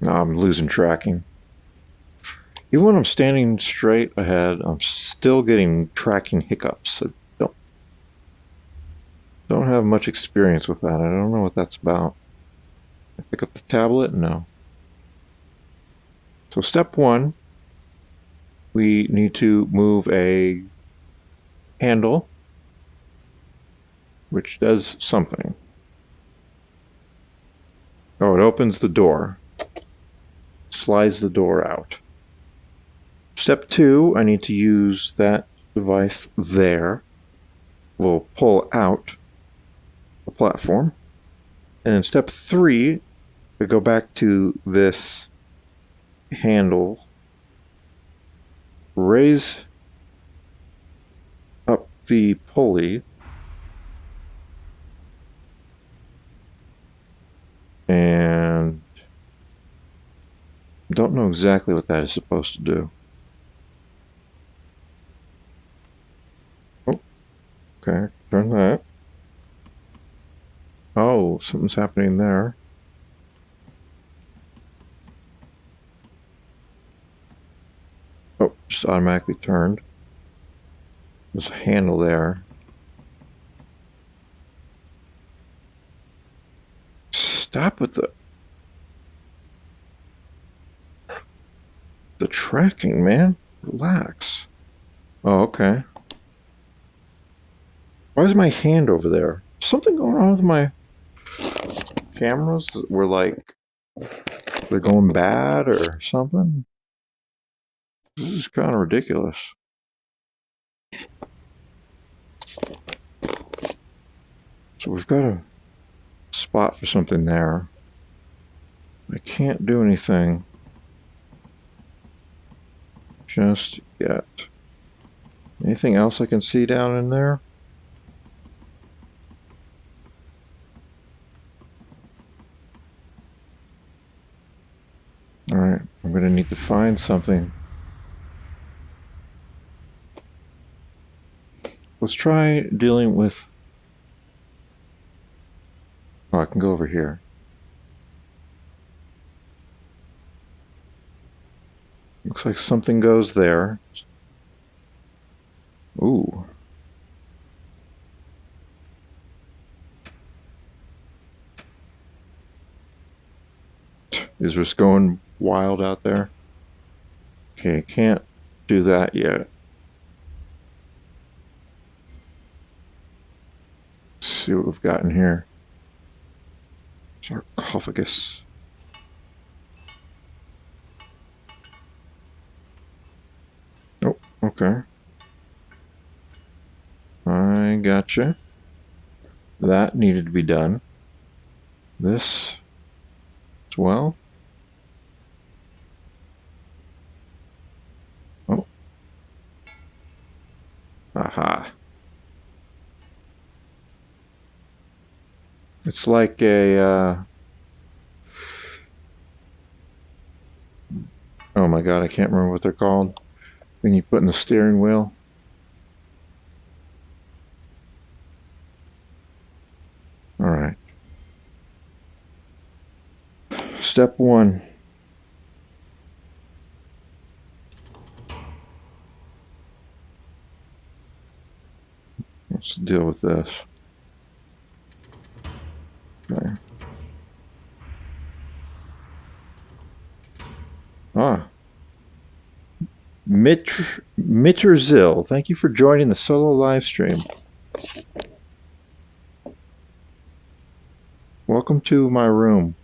I'm losing tracking. Even when I'm standing straight ahead, I'm still getting tracking hiccups. I don't have much experience with that. I don't know what that's about. Pick up the tablet? No. So step one, we need to move a handle, which does something. Oh, it opens the door. Slides the door out. Step two, I need to use that device there. We'll pull out the platform. And then step three, we go back to this handle, raise up the pulley, and don't know exactly what that is supposed to do. Oh, okay, turn that. Oh, something's happening there. Oh, just automatically turned. There's a handle there. Stop with the tracking, man. Relax. Oh, okay. Why is my hand over there? Something going on with my cameras? Were like they're going bad or something? This is kind of ridiculous. So we've got a spot for something there. I can't do anything just yet. Anything else I can see down in there? Alright, I'm going to need to find something. Let's try dealing with... Oh, I can go over here. Looks like something goes there. Ooh. Is this going wild out there? Okay, can't do that yet. Let's see what we've got in here. Sarcophagus. Oh, okay. I gotcha. That needed to be done. This as well. Oh. Aha. It's like a, oh my god, I can't remember what they're called. Thing you put in the steering wheel. Alright. Step one. Let's deal with this. Okay. Ah. Mitterzil, thank you for joining the solo live stream. Welcome to my room.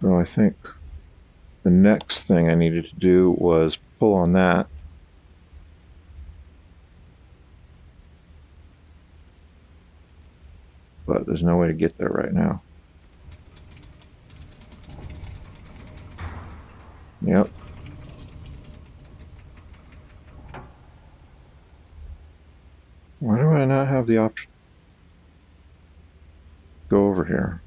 So I think the next thing I needed to do was pull on that. But there's no way to get there right now. Yep. Why do I not have the option? Go over here.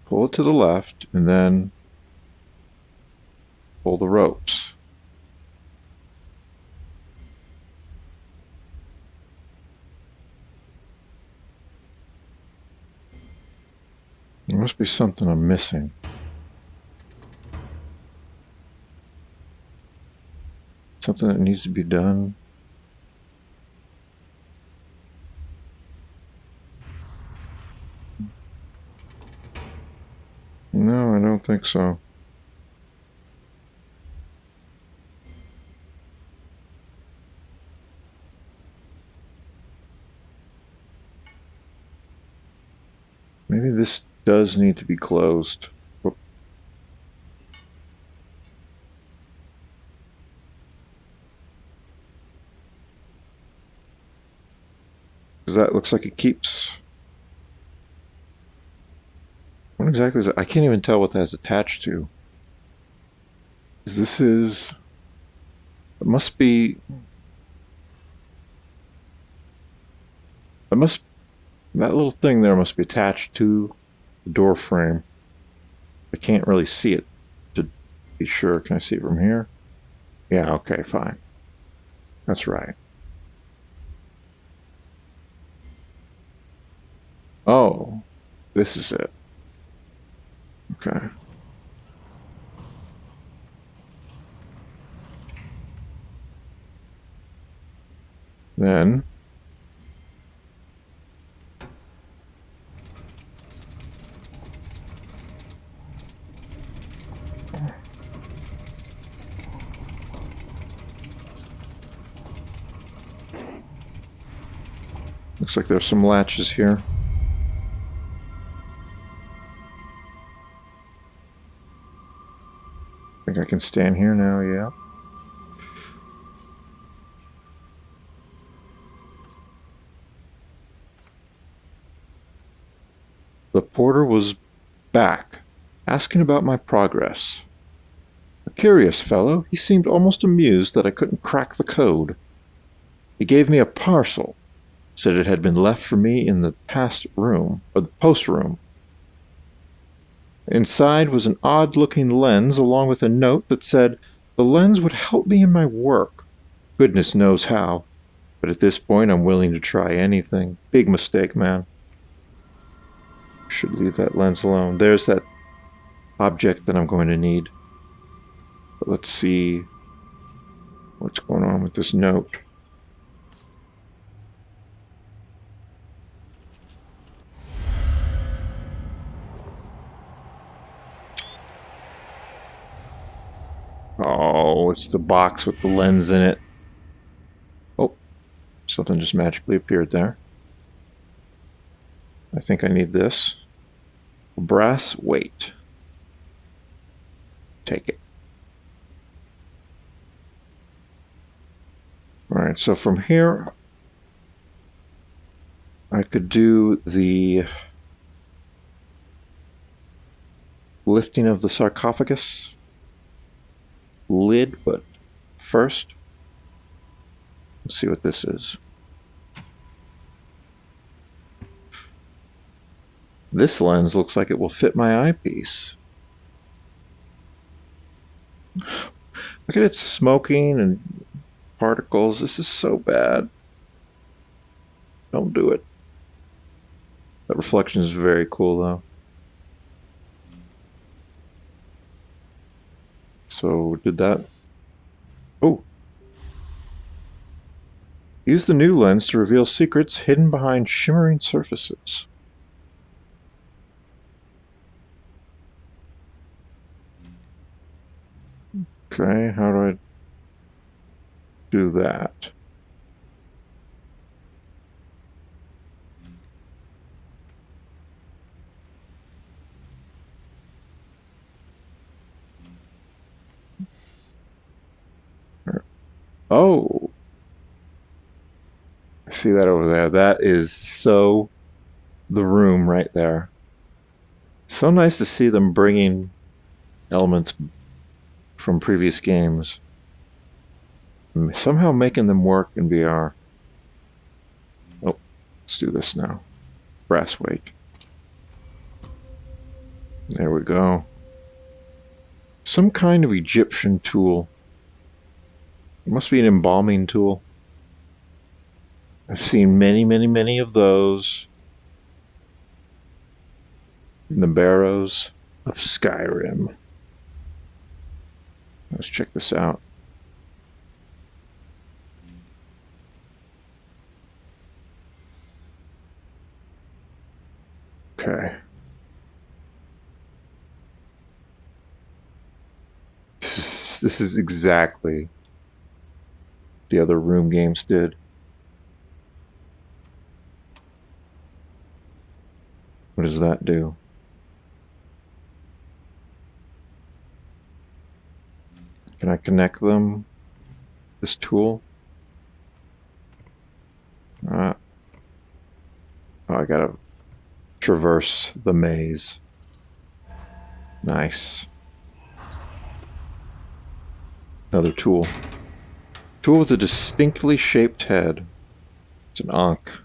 Pull it to the left, and then Pull the ropes. There must be something I'm missing. Something that needs to be done. No, I don't think so. Maybe this does need to be closed. Because that looks like it keeps... What exactly is it? I can't even tell what that's attached to. This is... It must be... It must... That little thing there must be attached to the door frame. I can't really see it to be sure. Can I see it from here? Yeah, okay, fine. That's right. Oh, this is it. Okay. Then looks like there's some latches here. I think I can stand here now, yeah. The porter was back, asking about my progress. A curious fellow, he seemed almost amused that I couldn't crack the code. He gave me a parcel, said it had been left for me in the post room. Inside was an odd-looking lens along with a note that said the lens would help me in my work. Goodness knows how. But at this point, I'm willing to try anything. Big mistake, man. Should leave that lens alone. There's that object that I'm going to need. But let's see what's going on with this note. Oh, it's the box with the lens in it. Oh, something just magically appeared there. I think I need this. Brass weight. Take it. Alright, so from here, I could do the lifting of the sarcophagus lid, but first, let's see what this is. This lens looks like it will fit my eyepiece. Look at it smoking and particles. This is so bad. Don't do it. That reflection is very cool, though. So, did that... Oh! Use the new lens to reveal secrets hidden behind shimmering surfaces. Okay, how do I do that? Oh! I see that over there. That is so the room right there. So nice to see them bringing elements from previous games. Somehow making them work in VR. Oh, let's do this now. Brass weight. There we go. Some kind of Egyptian tool. It must be an embalming tool. I've seen many, many, many of those in the barrows of Skyrim. Let's check this out. Okay. This is exactly the other room games did. What does that do? Can I connect them? This tool? Oh, I gotta traverse the maze. Nice. Another tool. Tool with a distinctly shaped head. It's an Ankh.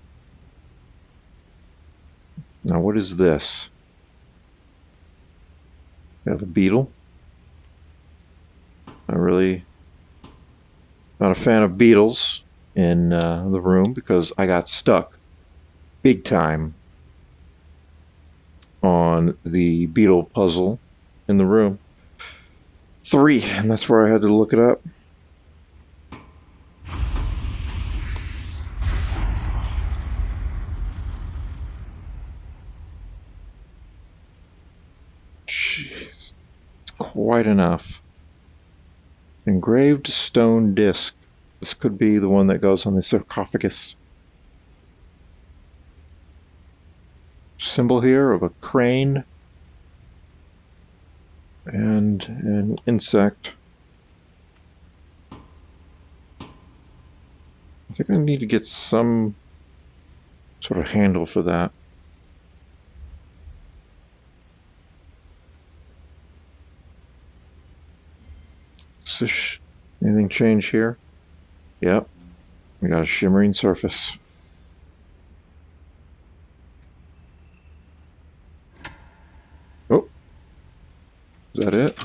Now what is this? We have a beetle. I'm really not a fan of beetles in the room because I got stuck big time on the beetle puzzle in the room 3, and that's where I had to look it up. Jeez, it's quite enough. Engraved stone disc. This could be the one that goes on the sarcophagus. Symbol here of a crane and an insect. I think I need to get some sort of handle for that. Anything change here? Yep. We got a shimmering surface. Oh. Is that it?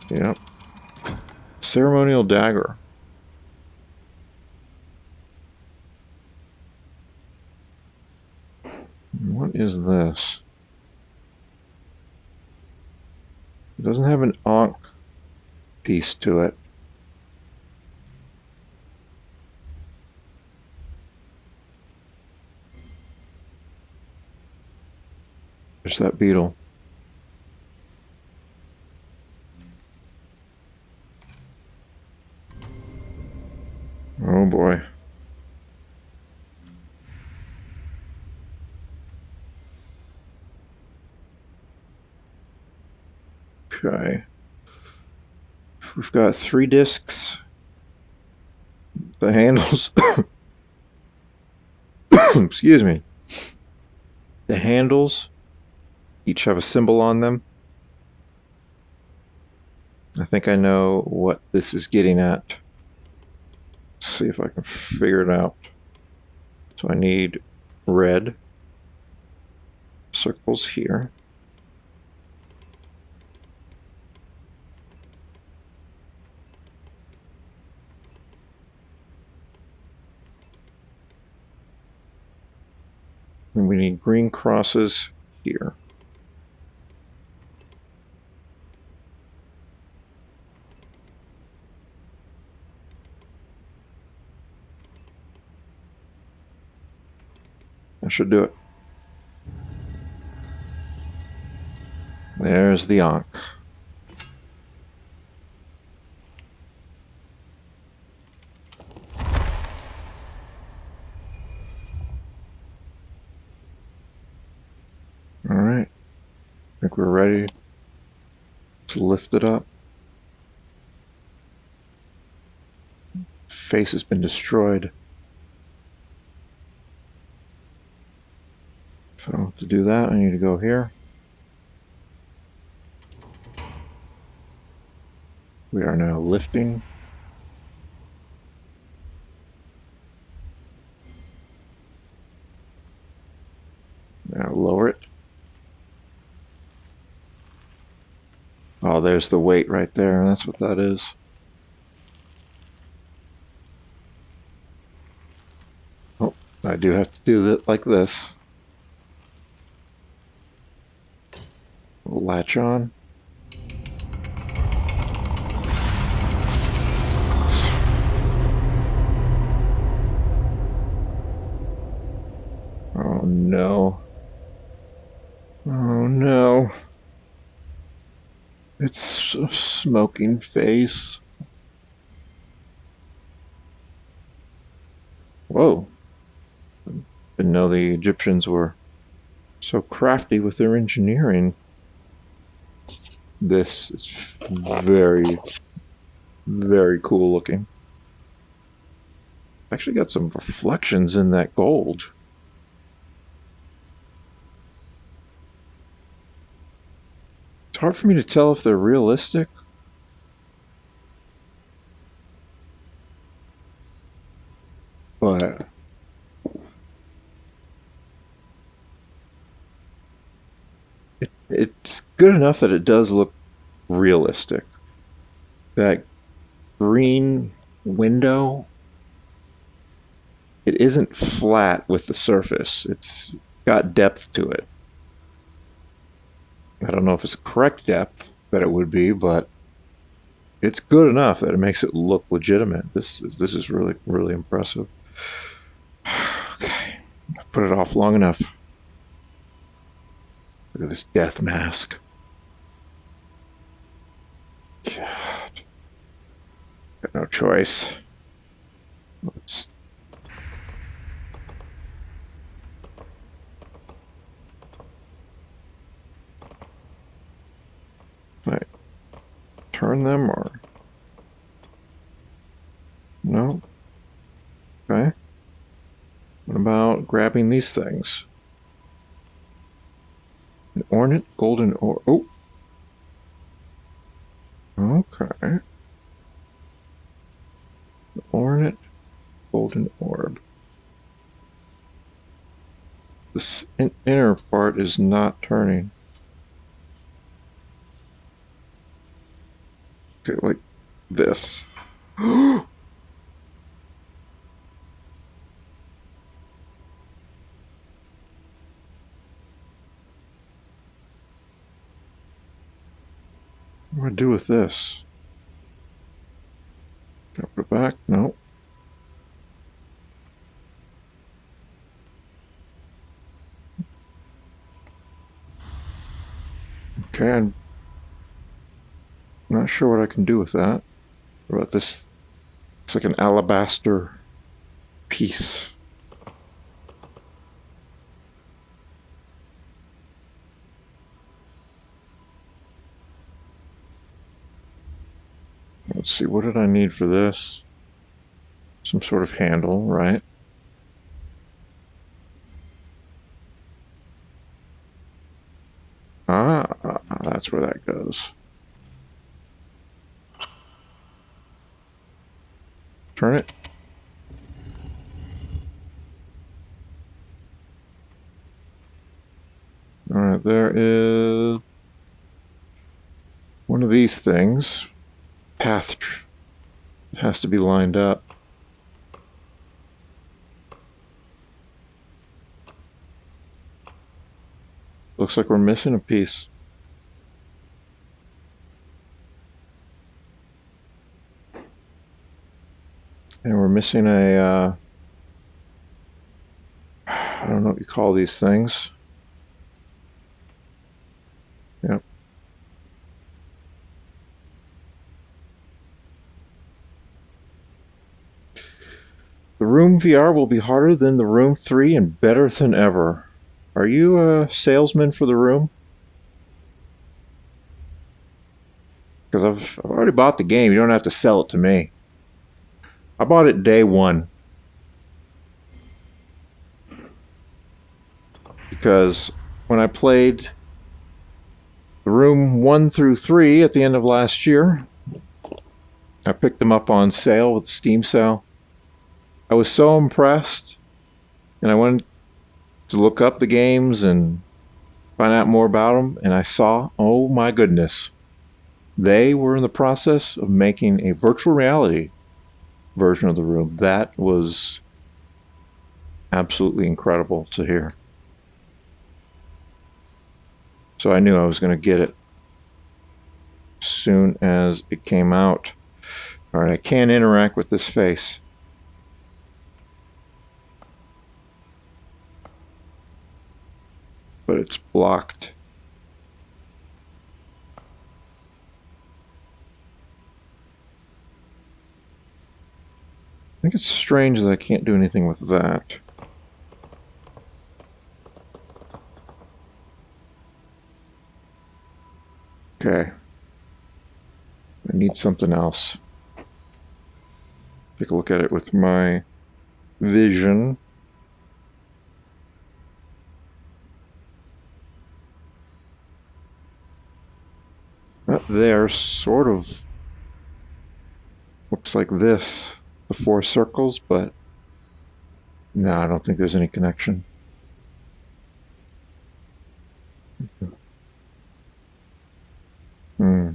Yep. Ceremonial dagger. What is this? It doesn't have an Ankh piece to it. There's that beetle. Oh boy. Okay. We've got 3 discs. The handles. Excuse me. The handles each have a symbol on them. I think I know what this is getting at. Let's see if I can figure it out. So I need red circles here. And we need green crosses here. That should do it. There's the Ankh. All right. I think we're ready to lift it up. Face has been destroyed. So to do that, I need to go here. We are now lifting. Now lower it. Oh, Oh, there's the weight right there. That's what that is. Oh, I do have to do that like this. Latch on. Oh no. Oh no. It's a smoking face. Whoa. Didn't know the Egyptians were so crafty with their engineering. This is very, very cool looking. Actually got some reflections in that gold. It's hard for me to tell if they're realistic. But it's good enough that it does look realistic. That green window, it isn't flat with the surface. It's got depth to it. I don't know if it's the correct depth that it would be, but it's good enough that it makes it look legitimate. This is really, really impressive. Okay, I put it off long enough. Look at this death mask. God. Got no choice. Let's... Right. Turn them or... No? Okay. What about grabbing these things? An ornate golden ore. Oh! Okay. Ornate golden orb. This inner part is not turning. Okay, like this. What do I do with this? Can I put it back? No. Okay, I'm not sure what I can do with that. What about this? It's like an alabaster piece. Let's see, what did I need for this? Some sort of handle, right? Ah, that's where that goes. Turn it. All right, there is one of these things. Path. It has to be lined up. Looks like we're missing a piece. And we're missing a, I don't know what you call these things. Yep. The Room VR will be harder than the Room 3 and better than ever. Are you a salesman for the Room? Because I've already bought the game. You don't have to sell it to me. I bought it day one. Because when I played the Room 1 through 3 at the end of last year, I picked them up on sale with the Steam sale. I was so impressed, and I went to look up the games and find out more about them, and I saw, oh my goodness, They were in the process of making a virtual reality version of the room. That was absolutely incredible to hear. So I knew I was going to get it as soon as it came out. All right, I can't interact with this face. But it's blocked. I think it's strange that I can't do anything with that. Okay. I need something else. Take a look at it with my vision. That there sort of looks like this. The 4 circles, but no, I don't think there's any connection. Hmm.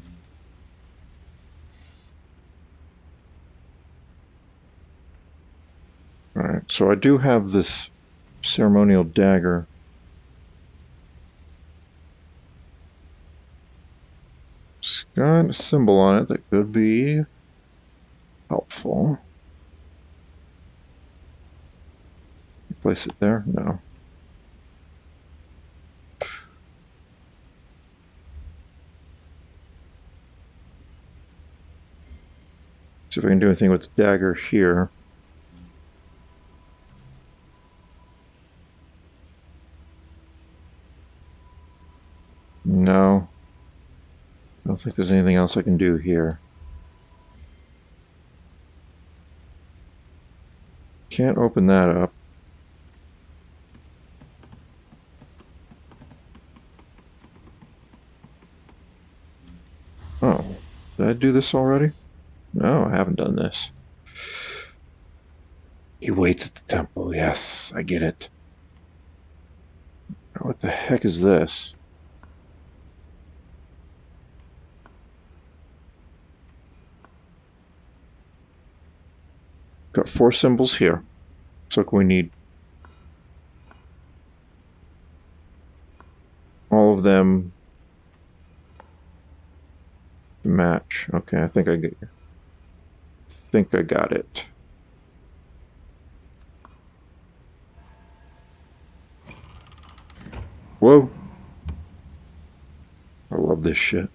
Alright, so I do have this ceremonial dagger. It's got a symbol on it that could be helpful. Place it there? No. See if I can do anything with the dagger here. No. I don't think there's anything else I can do here. Can't open that up. Oh, did I do this already? No, I haven't done this. He waits at the temple. Yes, I get it. What the heck is this? Got 4 symbols here. Looks like we need all of them to match. Okay, I think I got it. Whoa. I love this shit.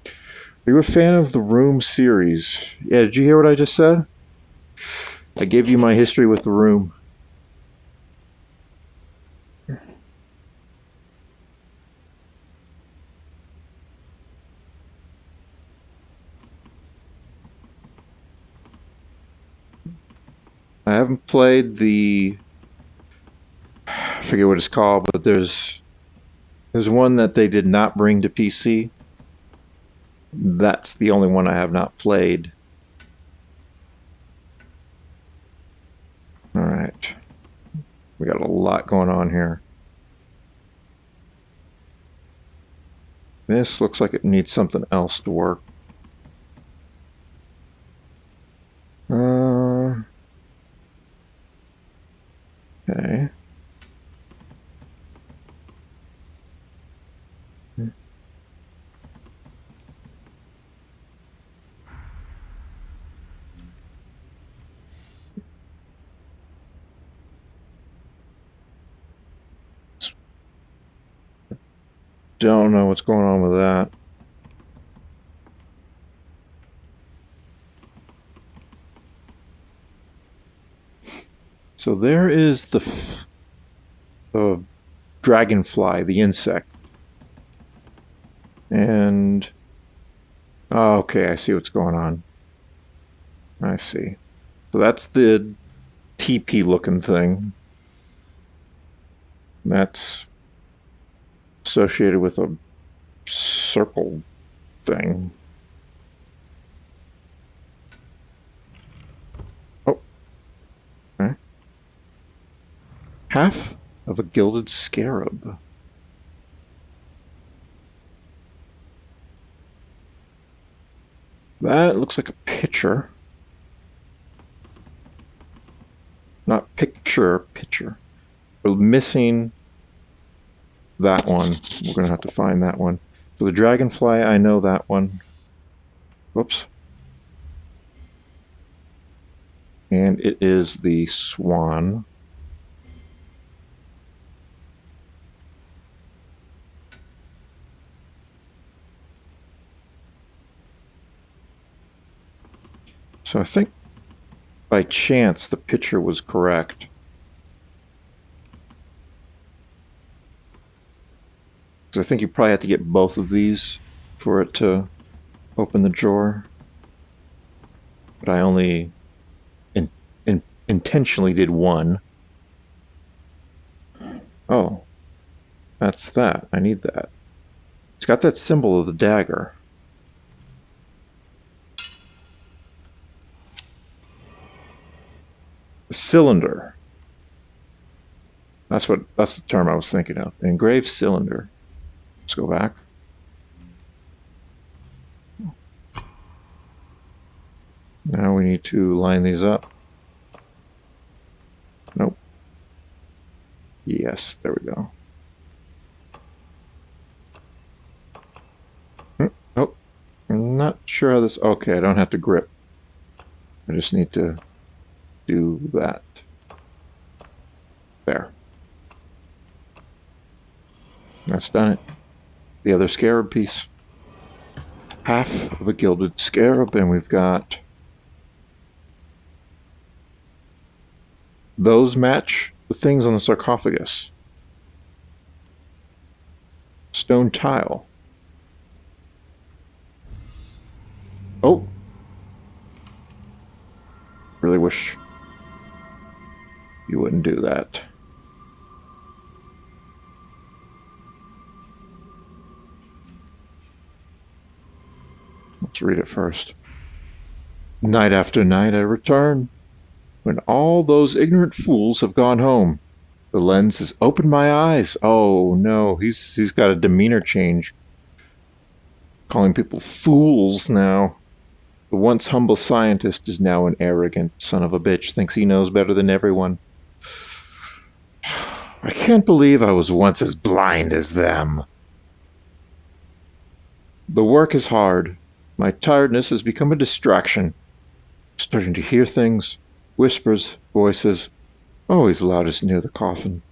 Are you a fan of the Room series? Yeah, did you hear what I just said? I gave you my history with the Room. I haven't played the... I forget what it's called, but there's one that they did not bring to PC. That's the only one I have not played. Alright. We got a lot going on here. This looks like it needs something else to work. Okay. Don't know what's going on with that. So there is the dragonfly, the insect. And... oh, okay, I see what's going on. I see. So that's the teepee looking thing. That's associated with a circle thing. Oh. Okay. Half of a gilded scarab. That looks like a pitcher. Not picture, pitcher. We're missing that one. We're going to have to find that one. So the dragonfly, I know that one. Whoops. And it is the swan. So I think by chance the picture was correct. Because I think you probably have to get both of these for it to open the drawer. But I only intentionally did one. Oh, that's that. I need that. It's got that symbol of the dagger. The cylinder. That's the term I was thinking of. An engraved cylinder. Let's go back. Now we need to line these up. Nope. Yes, there we go. Nope. I'm not sure how this... Okay, I don't have to grip. I just need to do that. There. That's done it. The other scarab piece. Half of a gilded scarab, and we've got... Those match the things on the sarcophagus. Stone tile. Oh. Really wish you wouldn't do that. Let's read it first. Night after night I return, when all those ignorant fools have gone home. The lens has opened my eyes. Oh no, he's got a demeanor change. Calling people fools now. The once humble scientist is now an arrogant son of a bitch, thinks he knows better than everyone. I can't believe I was once as blind as them. The work is hard. My tiredness has become a distraction. I'm starting to hear things, whispers, voices, always loudest near the coffin.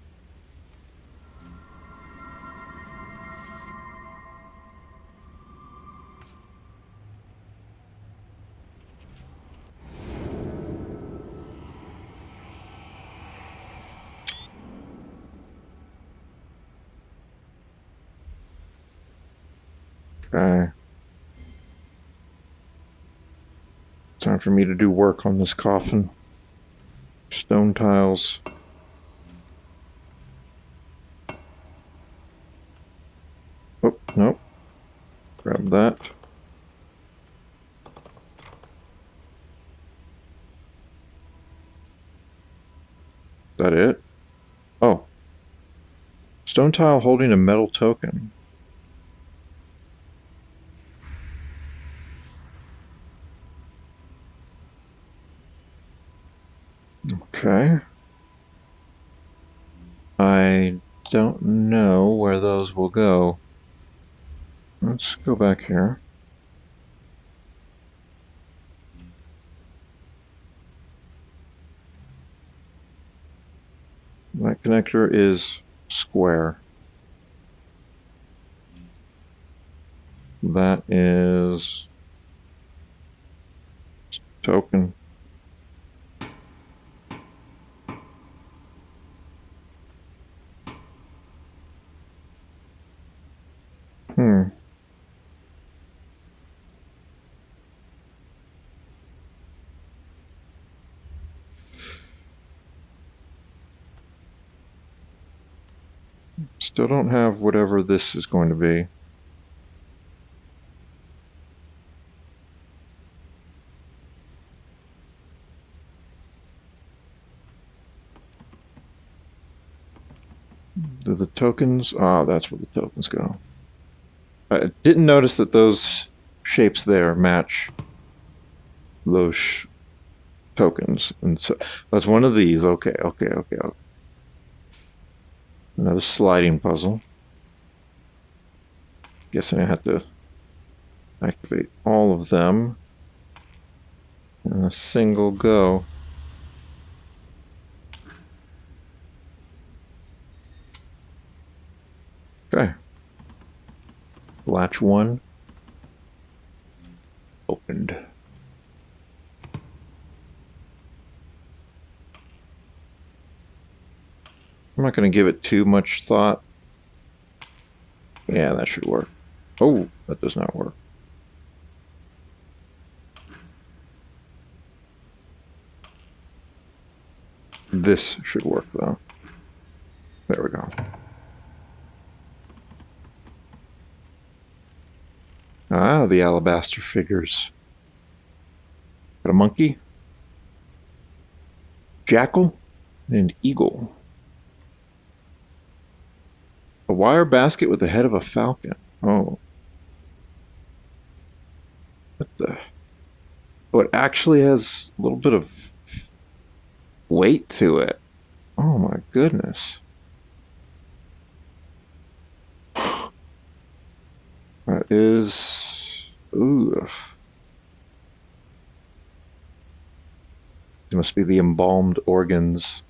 Okay. Time for me to do work on this coffin. Stone tiles. Oh, nope. Grab that. Is that it? Oh. Stone tile holding a metal token. Okay. I don't know where those will go. Let's go back here. That connector is square. That is token. Still don't have whatever this is going to be. Do the tokens? Ah, that's where the tokens go. I didn't notice that those shapes there match those tokens. And so that's one of these. Okay. Another sliding puzzle. Guessing I have to activate all of them in a single go. Okay. Latch 1 opened. I'm not going to give it too much thought. Yeah, that should work. Oh, that does not work. This should work, though. There we go. Ah, the alabaster figures. Got a monkey, jackal, and an eagle. A wire basket with the head of a falcon. Oh. What the? Oh, it actually has a little bit of weight to it. Oh my goodness. That is... Ooh. It must be the embalmed organs.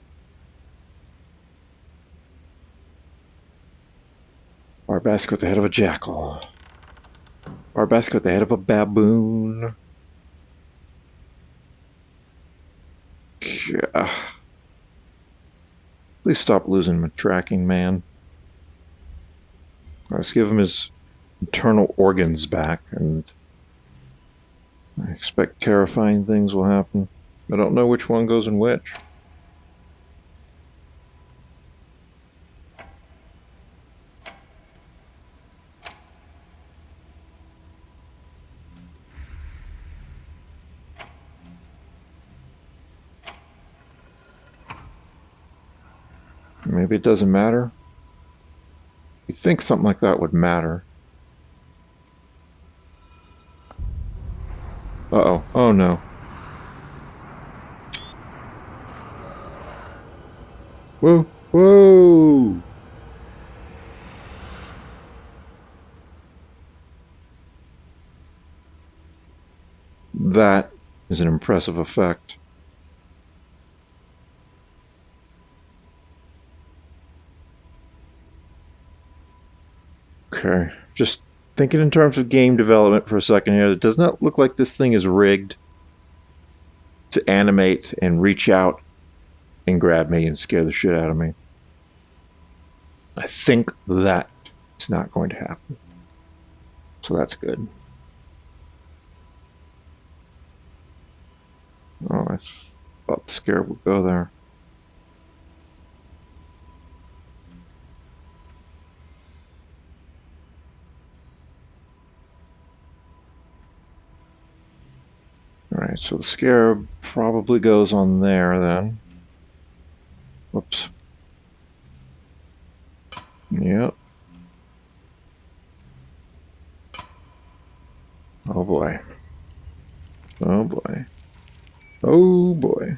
Wire basket with the head of a jackal. Wire basket with the head of a baboon. Yeah. Please stop losing my tracking, man. Let's give him his internal organs back, and I expect terrifying things will happen. I don't know which one goes in which. Maybe it doesn't matter. You'd think something like that would matter. Uh-oh. Oh, no. Whoa. Whoa! That is an impressive effect. Okay. Just thinking in terms of game development for a second here. It does not look like this thing is rigged to animate and reach out and grab me and scare the shit out of me. I think that is not going to happen. So that's good. Oh, I thought the scare would go there. Alright, so the scarab probably goes on there then. Whoops. Yep. Oh boy. Oh boy. Oh boy.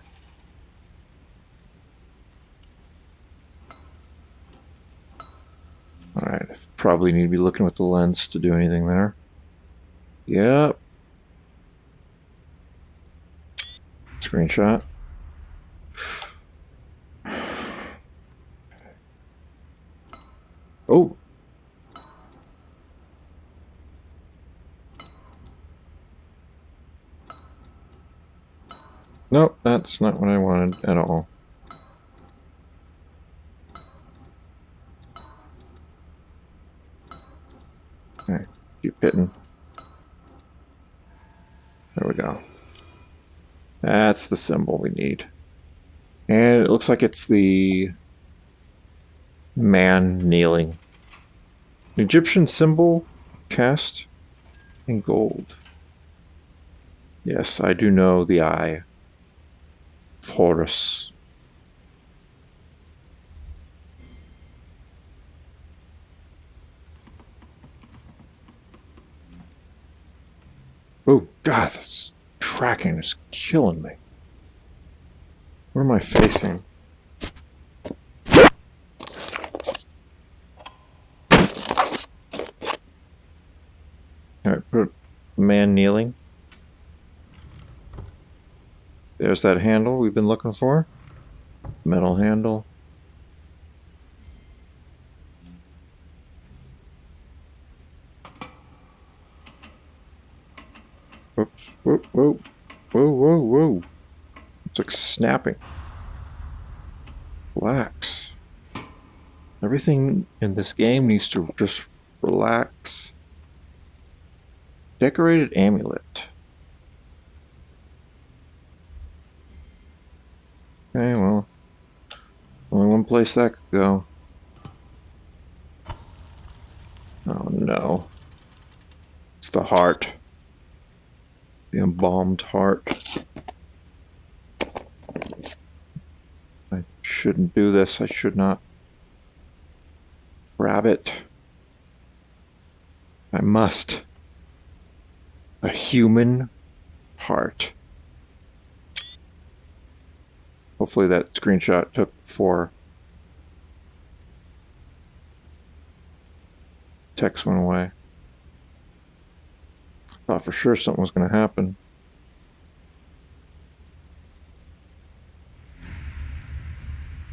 Alright, probably need to be looking with the lens to do anything there. Yep. Screenshot. Oh. Nope, that's not what I wanted at all. Okay, keep hitting. There we go. That's the symbol we need. And it looks like it's the man kneeling. An Egyptian symbol cast in gold. Yes, I do know the eye of Horus. Oh, God, that's... tracking is killing me. Where am I facing? Alright, put man kneeling. There's that handle we've been looking for. Metal handle. Whoops, whoa, whoa, whoa, whoa, whoa. It's like snapping. Relax. Everything in this game needs to just relax. Decorated amulet. Okay, well, only one place that could go. Oh no. It's the heart. The embalmed heart. I shouldn't do this. I should not grab it. I must. A human heart. Hopefully that screenshot took 4. Text went away. Thought for sure something was going to happen.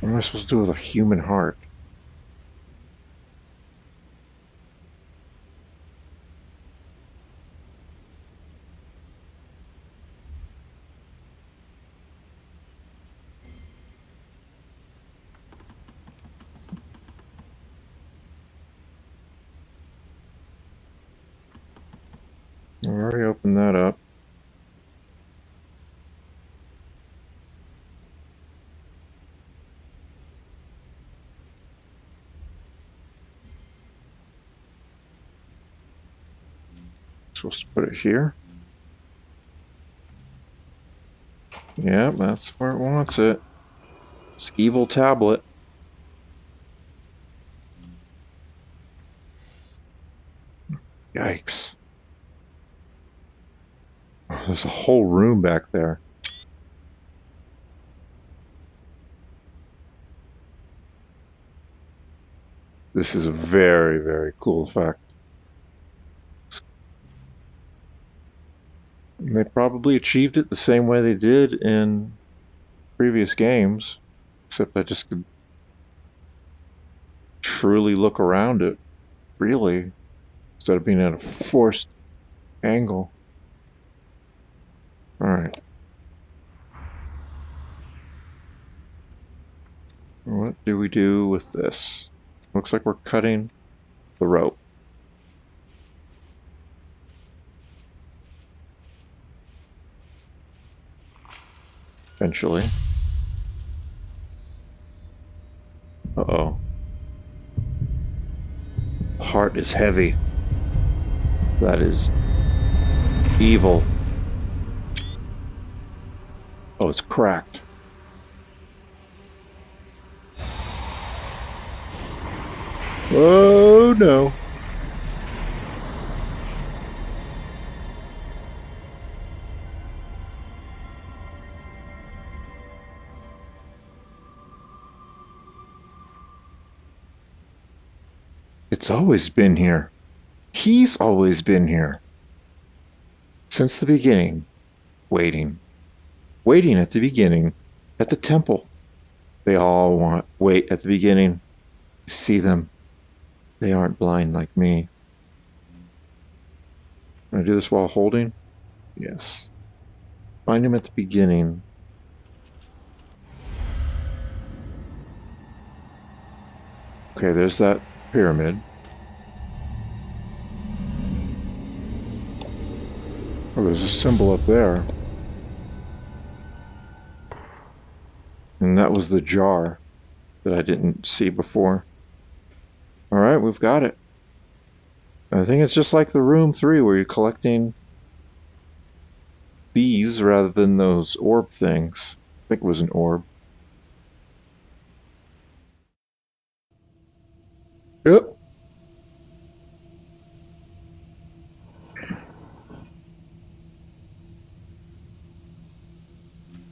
What am I supposed to do with a human heart? I already opened that up. Supposed to put it here. Yeah, that's where it wants it. This evil tablet. Yikes. Oh, there's a whole room back there. This is a very, very cool effect. They probably achieved it the same way they did in previous games, except I just could truly look around it, really, instead of being at a forced angle. Alright. What do we do with this? Looks like we're cutting the rope. Eventually. Uh-oh. The heart is heavy. That is evil. Oh, it's cracked. Oh no. It's always been here. He's always been here. Since the beginning. Waiting. Waiting at the beginning. At the temple. They all wait at the beginning. See them. They aren't blind like me. Can I do this while holding? Yes. Find him at the beginning. Okay, there's that pyramid. Oh, there's a symbol up there. And that was the jar that I didn't see before. Alright, we've got it. I think it's just like the room 3 where you're collecting these rather than those orb things. I think it was an orb. Yep.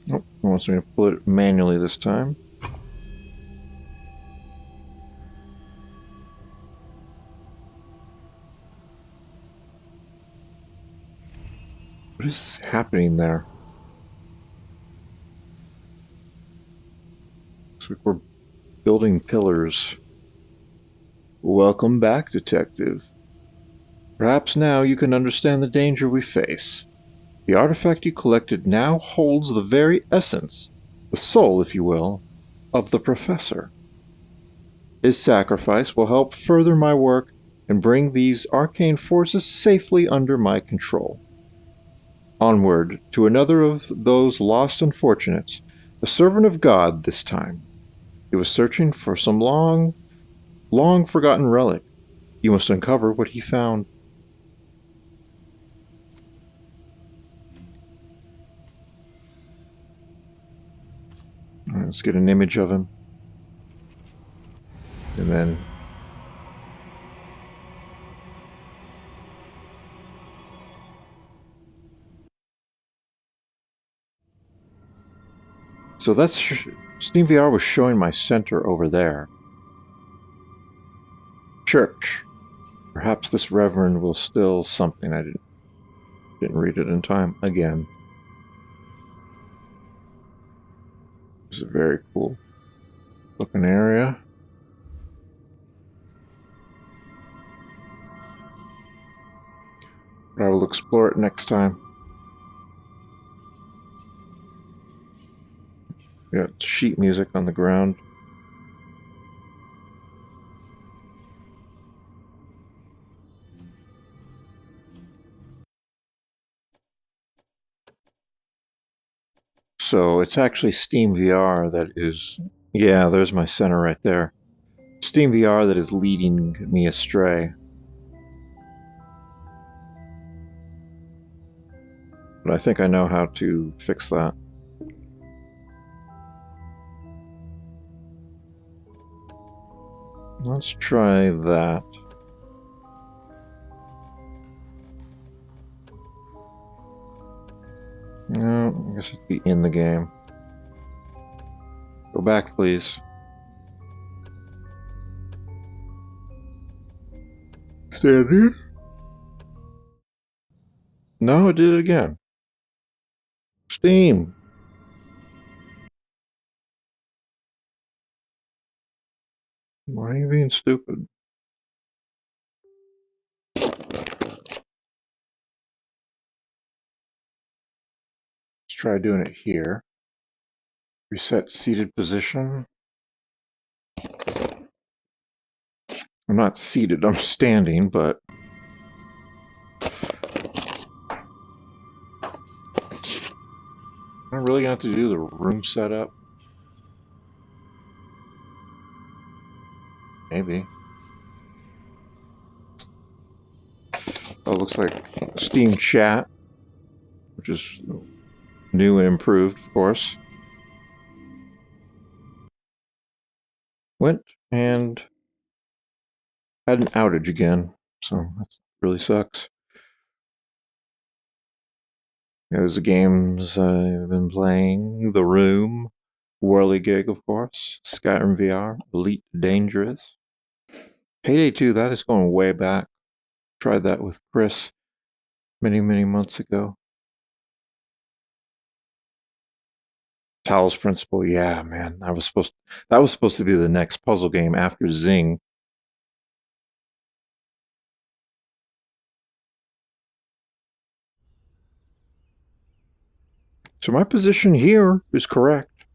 Oh, it wants me to pull it manually this time. What is happening there? Looks like we're building pillars. Welcome back, Detective. Perhaps now you can understand the danger we face. The artifact you collected now holds the very essence, the soul, if you will, of the Professor. His sacrifice will help further my work and bring these arcane forces safely under my control. Onward to another of those lost unfortunates, a servant of God this time. He was searching for some long forgotten relic. You must uncover what he found. Let's get an image of him. And then so that's Steam VR was showing my center over there. Church. Perhaps this reverend will still something. I didn't read it in time again. It's a very cool looking area. But I will explore it next time. We got sheet music on the ground. So it's actually Steam VR that is... Yeah, there's my center right there. Steam VR that is leading me astray. But I think I know how to fix that. Let's try that. No, I guess it'd be in the game. Go back, please. Stand here? No, it did it again. Steam. Why are you being stupid? Let's try doing it here. Reset seated position. I'm not seated, I'm standing, but... I'm really gonna have to do the room setup. Maybe. Oh, it looks like Steam Chat, which is new and improved, of course. Went and had an outage again, so that really sucks. Those the games I've been playing: The Room, Whirligig, of course, Skyrim VR, Elite Dangerous, Payday 2. That is going way back. Tried that with Chris many months ago. Talos Principle, yeah, man, that was supposed to be the next puzzle game after Zing. So my position here is correct.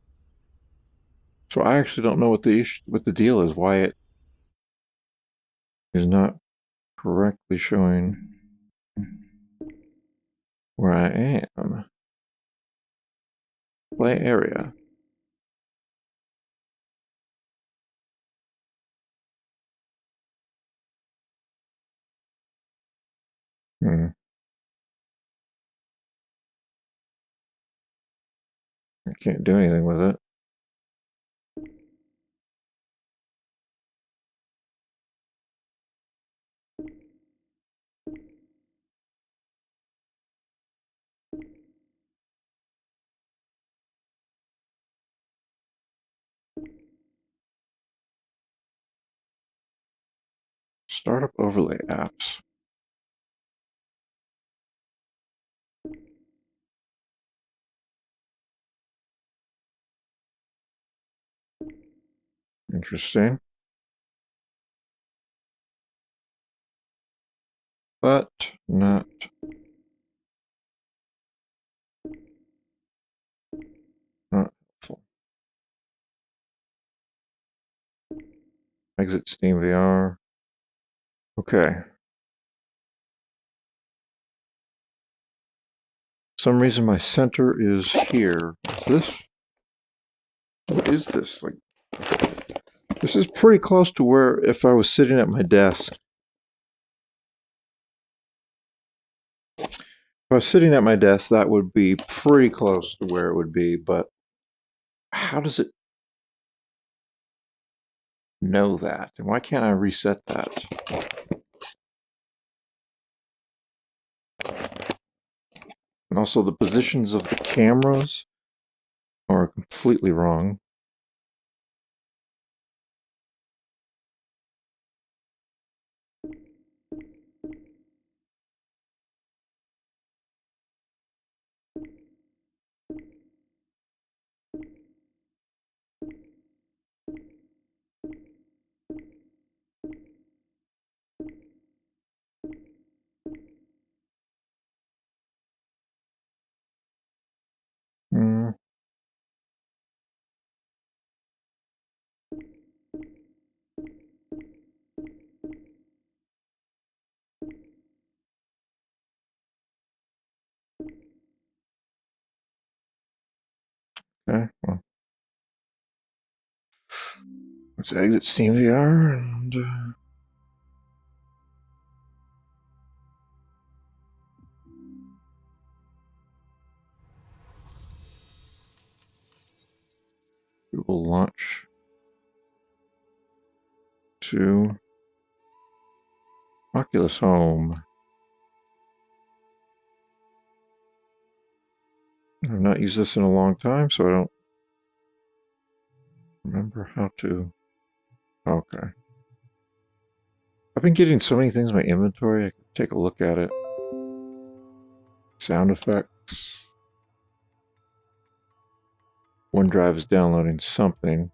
So I actually don't know what the deal is. Why it is not correctly showing where I am. Play area. I can't do anything with it. Startup overlay apps. Interesting. But not helpful. Exit Steam VR. Okay. For some reason my center is here. What is this? Like, this is pretty close to where if I was sitting at my desk. If I was sitting at my desk, that would be pretty close to where it would be, but how does it know that? And why can't I reset that? And also the positions of the cameras are completely wrong. Hmm. Okay, well, let's exit SteamVR and we will launch to Oculus Home. I've not used this in a long time, so I don't remember how to. Okay. I've been getting so many things in my inventory, I can take a look at it. Sound effects. OneDrive is downloading something.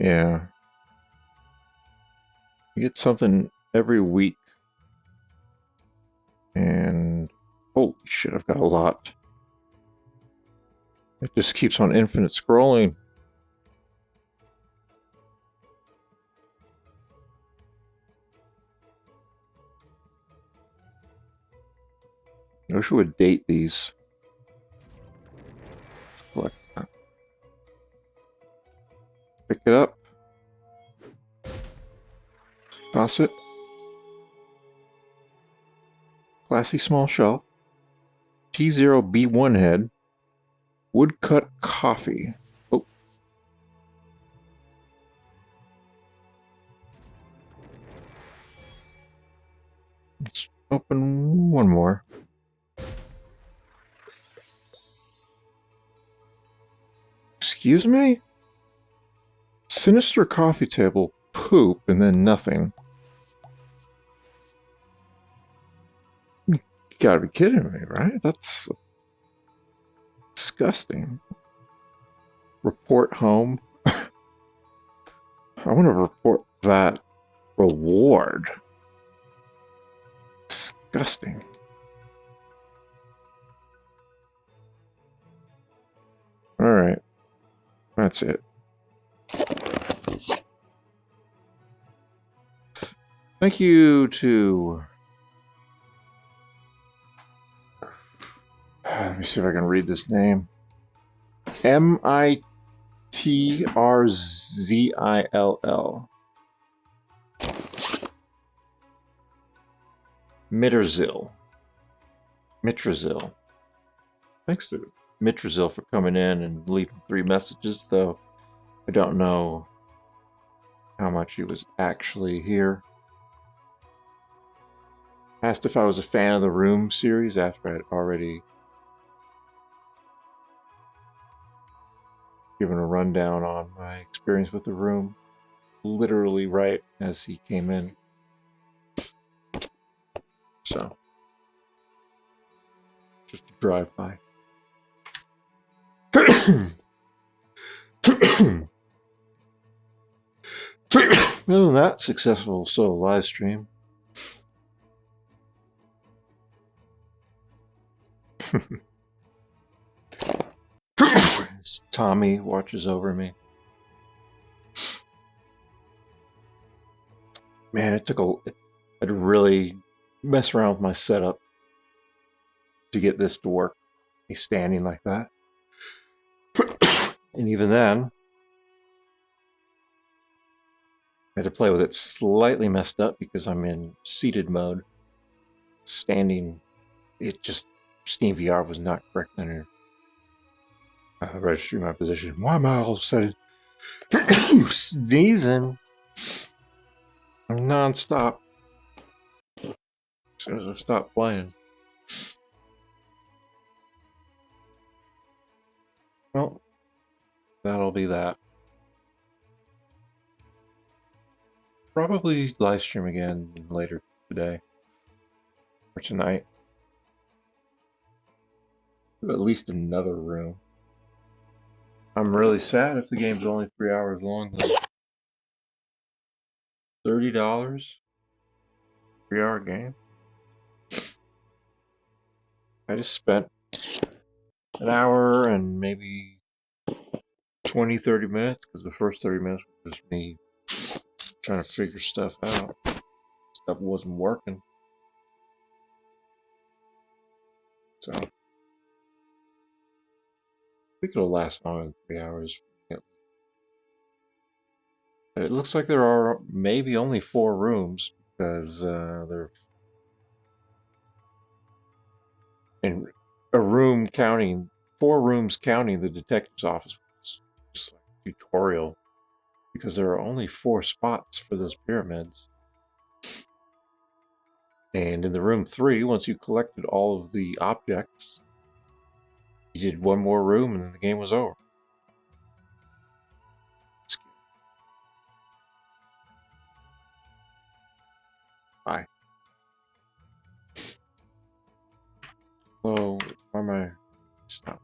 Yeah. You get something every week. And holy shit, I've got a lot. It just keeps on infinite scrolling. I wish we would date these. Collect that. Pick it up. Toss it. Classy small shelf. T0B1 head. Woodcut coffee. Oh. Let's open one more. Excuse me? Sinister coffee table, poop, and then nothing. You gotta be kidding me, right? That's disgusting. Report home. I want to report that reward. Disgusting. Alright. That's it. Thank you to... Let me see if I can read this name. Mitrzill. Mitrazil. Thanks to Mitrazil for coming in and leaving 3 messages, though I don't know how much he was actually here. Asked if I was a fan of the Room series after I'd already given a rundown on my experience with the Room, literally right as he came in. So, just a drive-by. Other than that, successful solo live stream. Tommy watches over me. Man, it took I'd really mess around with my setup to get this to work. He's standing like that. And even then, I had to play with it slightly messed up because I'm in seated mode. Standing, it just, Steam VR was not correct in registering my position. Why am I all of a sudden sneezing non-stop as soon as I stop playing? Well, that'll be that. Probably live stream again later today or tonight. At least another room. I'm really sad if the game's only 3 hours long though. $30? 3-hour game? I just spent an hour and maybe 20, 30 minutes because the first 30 minutes was just me trying to figure stuff out. Stuff wasn't working. So I think it'll last longer than 3 hours. It looks like there are maybe only 4 rooms because they're in a room counting 4 rooms counting the detective's office. It's just like a tutorial because there are only 4 spots for those pyramids. And in the room 3, once you collected all of the objects, you did one more room and then the game was over. Bye. So, why am I... Stop.